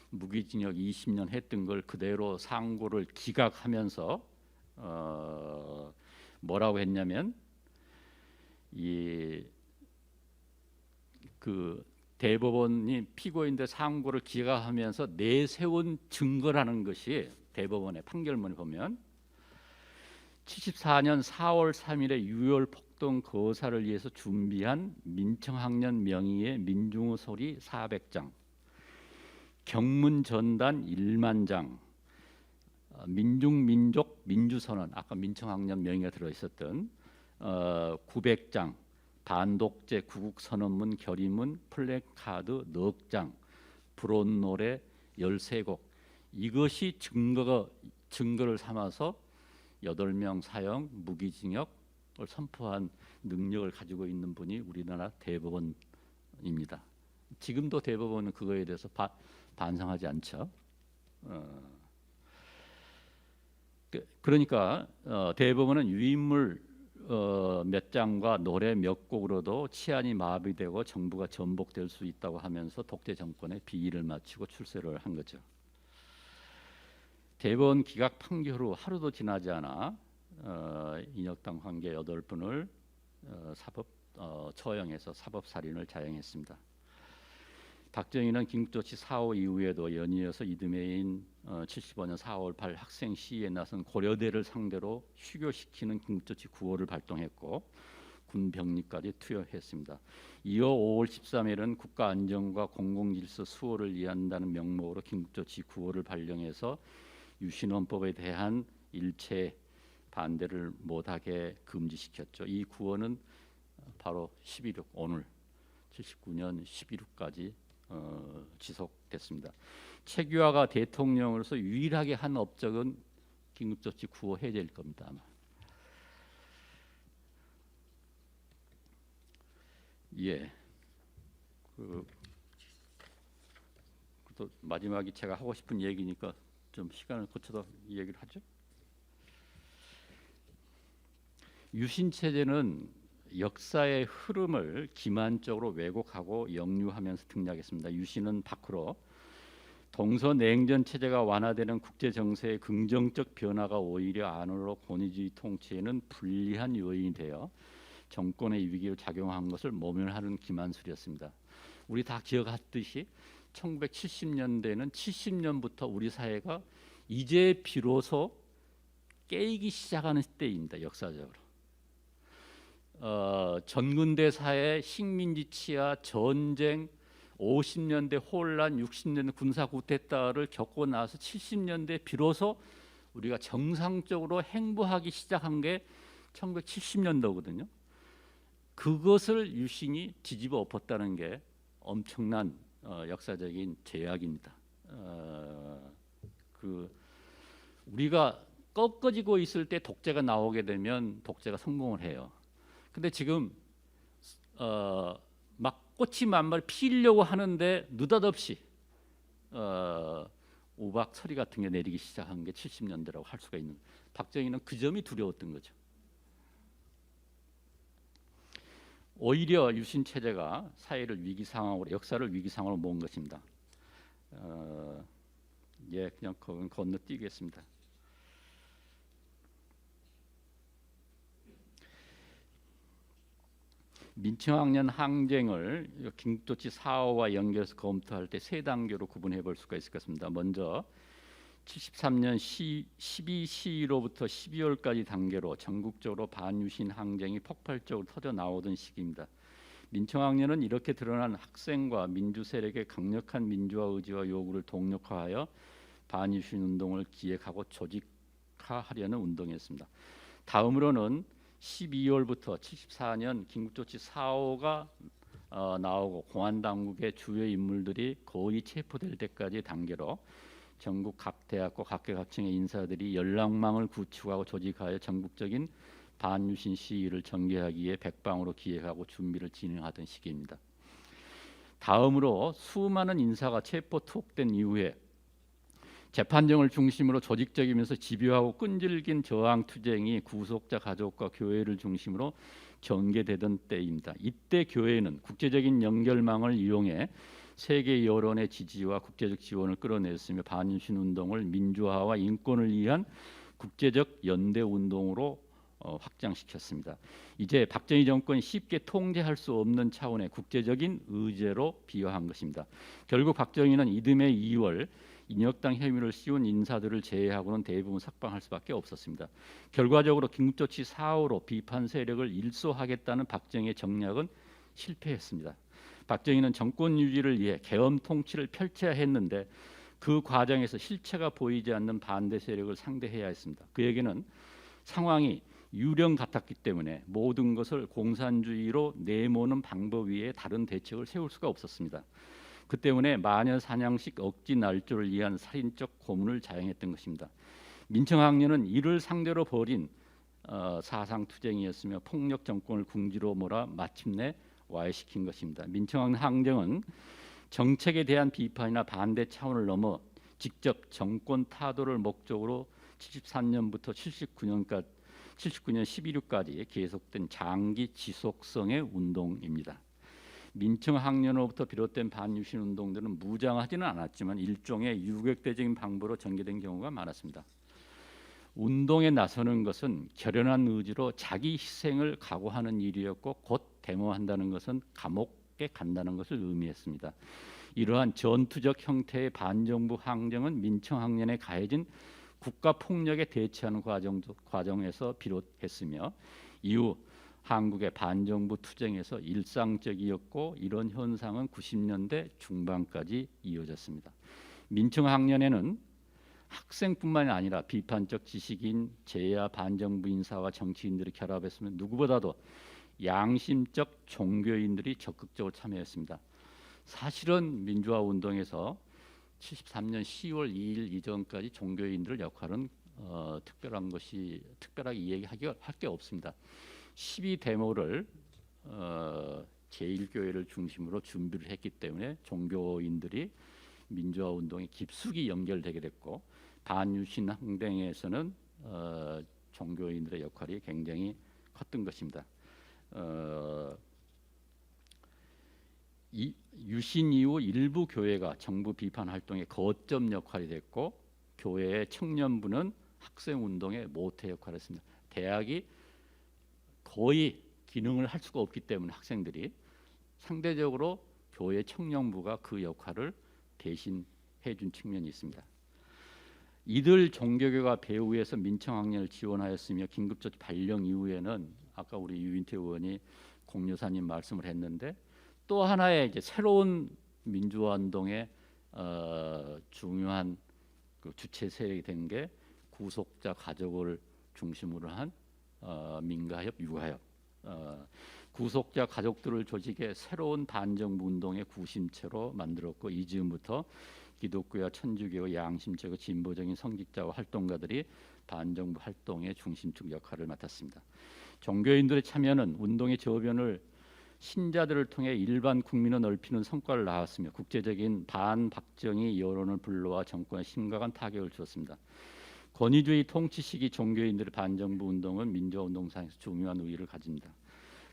무기징역 20년 했던 걸 그대로 상고를 기각하면서 뭐라고 했냐면, 그 대법원이 피고인들 상고를 기각하면서 내세운 증거라는 것이 대법원의 판결문에 보면 74년 4월 3일에 유혈 폭동 거사를 위해서 준비한 민청학년 명의의 민중의 소리 400장, 경문 전단 1만 장, 민중 민족 민주선언, 아까 민청학년 명의가 들어있었던 900장, 반독재 구국선언문 결의문 플래카드 넉 장, 불온노래 13곡, 이것이 증거를 삼아서 8명 사형, 무기징역을 선포한 능력을 가지고 있는 분이 우리나라 대법원입니다. 지금도 대법원은 그거에 대해서 반성하지 않죠. 그러니까 대법원은 유인물 몇 장과 노래 몇 곡으로도 치안이 마비되고 정부가 전복될 수 있다고 하면서 독재 정권에 비위를 맞추고 출세를 한 거죠. 대법원 기각 판결 후 하루도 지나지 않아 인혁당 관계 8분을 사법 처형해서 사법살인을 자행했습니다. 박정희는 긴급조치 4.5 이후에도 연이어서 이듬해인 75년 4월 8일 학생 시위에 나선 고려대를 상대로 휴교시키는 긴급조치 9호를 발동했고 군 병력까지 투여했습니다. 이어 5월 13일은 국가안정과 공공질서 수호를 위한다는 명목으로 긴급조치 9호를 발령해서 유신헌법에 대한 일체 반대를 못하게 금지시켰죠. 이 9호는 바로 11.6 오늘 79년 11.6까지 지속됐습니다. 최규하가 대통령으로서 유일하게 한 업적은 긴급조치 9호 해제일 겁니다. 아마. 예. 또 마지막이 제가 하고 싶은 얘기니까 좀 시간을 거쳐서 이 얘기를 하죠. 유신 체제는 역사의 흐름을 기만적으로 왜곡하고 역류하면서 등장했습니다. 유신은 밖으로 동서냉전 체제가 완화되는 국제 정세의 긍정적 변화가 오히려 안으로 권위주의 통치에는 불리한 요인이 되어 정권의 위기로 작용한 것을 모면하는 기만술이었습니다. 우리 다 기억하듯이 1970년대는 70년부터 우리 사회가 이제 비로소 깨이기 시작하는 때입니다. 역사적으로. 전근대 사회 식민지 치하, 전쟁, 50년대 혼란, 60년대 군사 쿠데타를 겪고 나서 70년대 비로소 우리가 정상적으로 행보하기 시작한 게 1970년도거든요. 그것을 유신이 뒤집어 엎었다는 게 엄청난 역사적인 제약입니다. 우리가 꺾어지고 있을 때 독재가 나오게 되면 독재가 성공을 해요. 근데 지금 막 꽃이 만발 피려고 하는데 느닷없이 우박 서리 같은 게 내리기 시작한 게 70년대라고 할 수가 있는. 박정희는 그 점이 두려웠던 거죠. 오히려 유신 체제가 사회를 위기 상황으로, 역사를 위기 상황으로 모은 것입니다. 예, 그냥 그건 건너뛰겠습니다. 민청학년 항쟁을 긴급조치 4호와 연결해서 검토할 때 세 단계로 구분해 볼 수가 있을 것 같습니다. 먼저 73년 12 시위로부터 12월까지 단계로 전국적으로 반유신 항쟁이 폭발적으로 터져 나오던 시기입니다. 민청학년은 이렇게 드러난 학생과 민주 세력의 강력한 민주화 의지와 요구를 동력화하여 반유신 운동을 기획하고 조직화하려는 운동이었습니다. 다음으로는 12월부터 74년 긴급조치 4호가 나오고 공안당국의 주요 인물들이 거의 체포될 때까지 단계로 전국 각 대학과 각계각층의 인사들이 연락망을 구축하고 조직하여 전국적인 반유신 시위를 전개하기 위해 백방으로 기획하고 준비를 진행하던 시기입니다. 다음으로 수많은 인사가 체포 투옥된 이후에 재판정을 중심으로 조직적이면서 집요하고 끈질긴 저항 투쟁이 구속자 가족과 교회를 중심으로 전개되던 때입니다. 이때 교회는 국제적인 연결망을 이용해 세계 여론의 지지와 국제적 지원을 끌어냈으며 반유신 운동을 민주화와 인권을 위한 국제적 연대 운동으로 확장시켰습니다. 이제 박정희 정권이 쉽게 통제할 수 없는 차원의 국제적인 의제로 비화한 것입니다. 결국 박정희는 이듬해 2월 인혁당 혐의를 씌운 인사들을 제외하고는 대부분 석방할 수밖에 없었습니다. 결과적으로 긴급조치 4호로 비판 세력을 일소하겠다는 박정희의 정략은 실패했습니다. 박정희는 정권 유지를 위해 계엄 통치를 펼쳐야 했는데 그 과정에서 실체가 보이지 않는 반대 세력을 상대해야 했습니다. 그에게는 상황이 유령 같았기 때문에 모든 것을 공산주의로 내모는 방법 위에 다른 대책을 세울 수가 없었습니다. 그 때문에 마녀 사냥식 억지 날조를 위한 살인적 고문을 자행했던 것입니다. 민청학년은 이를 상대로 벌인 사상투쟁이었으며 폭력 정권을 궁지로 몰아 마침내 와해시킨 것입니다. 민청학년 항쟁은 정책에 대한 비판이나 반대 차원을 넘어 직접 정권 타도를 목적으로 73년부터 79년 11.6까지 계속된 장기 지속성의 운동입니다. 민청학년으로부터 비롯된 반유신 운동들은 무장하지는 않았지만 일종의 유격대적인 방법으로 전개된 경우가 많았습니다. 운동에 나서는 것은 결연한 의지로 자기 희생을 각오하는 일이었고 곧 데모한다는 것은 감옥에 간다는 것을 의미했습니다. 이러한 전투적 형태의 반정부 항쟁은 민청학년에 가해진 국가 폭력에 대처하는 과정에서 비롯했으며 이후 한국의 반정부 투쟁에서 일상적이었고 이런 현상은 90년대 중반까지 이어졌습니다. 민청학년에는 학생뿐만이 아니라 비판적 지식인, 재야 반정부 인사와 정치인들이 결합했으며 누구보다도 양심적 종교인들이 적극적으로 참여했습니다. 사실은 민주화 운동에서 73년 10월 2일 이전까지 종교인들 역할은 특별하게 이야기할 게 없습니다. 12대모를 제1교회를 중심으로 준비를 했기 때문에 종교인들이 민주화 운동에 깊숙이 연결되게 됐고 반유신 항쟁에서는 종교인들의 역할이 굉장히 컸던 것입니다. 유신 이후 일부 교회가 정부 비판 활동의 거점 역할이 됐고 교회의 청년부는 학생 운동의 모태 역할을 했습니다. 대학이 거의 기능을 할 수가 없기 때문에 학생들이 상대적으로 교회 청년부가 그 역할을 대신해 준 측면이 있습니다. 이들 종교계가 배후에서 민청학년을 지원하였으며 긴급조치 발령 이후에는 아까 우리 유인태 의원이 공 여사님 말씀을 했는데 또 하나의 이제 새로운 민주화 운동의 중요한 그 주체 세력이 된 게 구속자 가족을 중심으로 한 민가협, 유가협, 구속자 가족들을 조직해 새로운 반정부 운동의 구심체로 만들었고 이즈음부터 기독교와 천주교, 양심적이고 진보적인 성직자와 활동가들이 반정부 활동의 중심축 역할을 맡았습니다. 종교인들의 참여는 운동의 저변을 신자들을 통해 일반 국민을 넓히는 성과를 낳았으며 국제적인 반박정희 여론을 불러와 정권에 심각한 타격을 주었습니다. 권위주의 통치 시기 종교인들의 반정부 운동은 민주화 운동상에서 중요한 의의를 가집니다.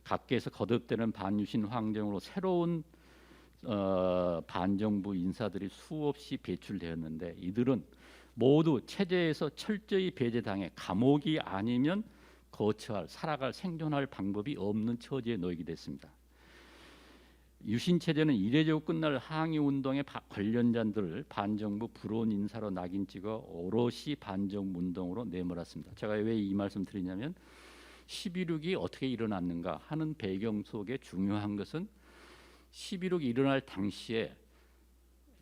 각계에서 거듭되는 반유신 항쟁으로 새로운 반정부 인사들이 수없이 배출되었는데 이들은 모두 체제에서 철저히 배제당해 감옥이 아니면 거처할, 살아갈, 생존할 방법이 없는 처지에 놓이게 됐습니다. 유신 체제는 이례적으로 끝날 항의 운동의 관련자들을 반정부 불온 인사로 낙인 찍어 오롯이 반정부 운동으로 내몰았습니다. 제가 왜 이 말씀 드리냐면 11.6이 어떻게 일어났는가 하는 배경 속에 중요한 것은 11.6이 일어날 당시에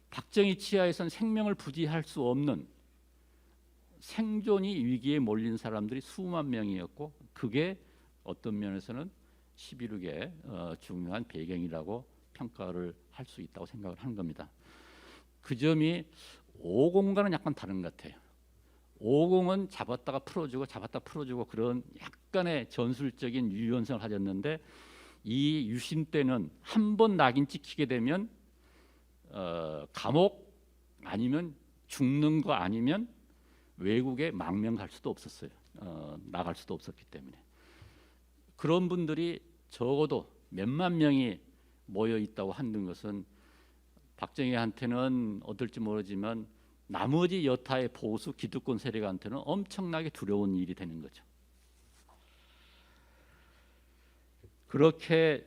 박정희 치하에선 생명을 부지할 수 없는 생존이 위기에 몰린 사람들이 수만 명이었고 그게 어떤 면에서는 11.6의 중요한 배경이라고 평가를 할 수 있다고 생각을 하는 겁니다. 그 점이 50과는 약간 다른 것 같아요. 50은 잡았다가 풀어주고 잡았다 풀어주고 그런 약간의 전술적인 유연성을 가졌는데 이 유신 때는 한 번 낙인 찍히게 되면 감옥 아니면 죽는 거 아니면 외국에 망명 갈 수도 없었어요. 나갈 수도 없었기 때문에 그런 분들이 적어도 몇만 명이 모여 있다고 하는 것은 박정희한테는 어떨지 모르지만 나머지 여타의 보수 기득권 세력한테는 엄청나게 두려운 일이 되는 거죠. 그렇게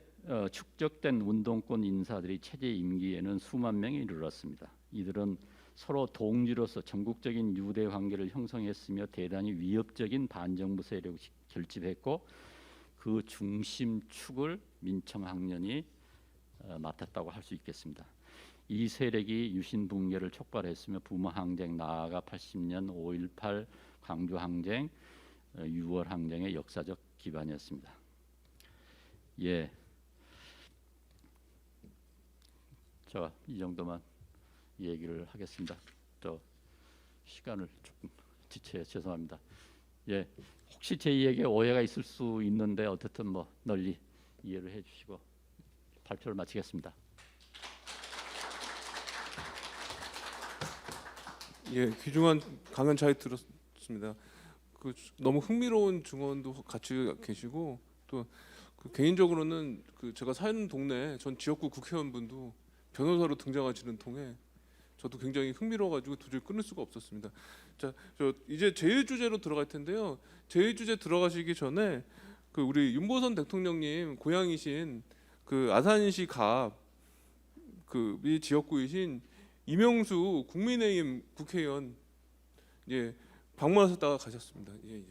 축적된 운동권 인사들이 체제 임기에는 수만 명이 이르렀습니다. 이들은 서로 동지로서 전국적인 유대 관계를 형성했으며 대단히 위협적인 반정부 세력을 결집했고 그 중심축을 민청학년이 맡았다고 할 수 있겠습니다. 이 세력이 유신 붕괴를 촉발했으며 부모 항쟁 나아가 80년 5.18 광주 항쟁, 6월 항쟁의 역사적 기반이었습니다. 예, 자, 이 정도만 얘기를 하겠습니다. 또 시간을 조금 지체해 죄송합니다. 예, 혹시 제 얘기에 오해가 있을 수 있는데 어쨌든 뭐 널리 이해를 해주시고 발표를 마치겠습니다. 예, 귀중한 강연 잘 들었습니다. 그 너무 흥미로운 증언도 같이 계시고 또 그 개인적으로는 그 제가 사는 동네 전 지역구 국회의원분도 변호사로 등장하시는 통에 저도 굉장히 흥미로워가지고 도저히 끊을 수가 없었습니다. 자, 저 이제 제1주제로 들어갈 텐데요. 제1주제 들어가시기 전에 그 우리 윤보선 대통령님 고향이신 그 아산시 갑이 지역구이신 이명수 국민의힘 국회의원 예 방문하셨다가 가셨습니다. 예 예.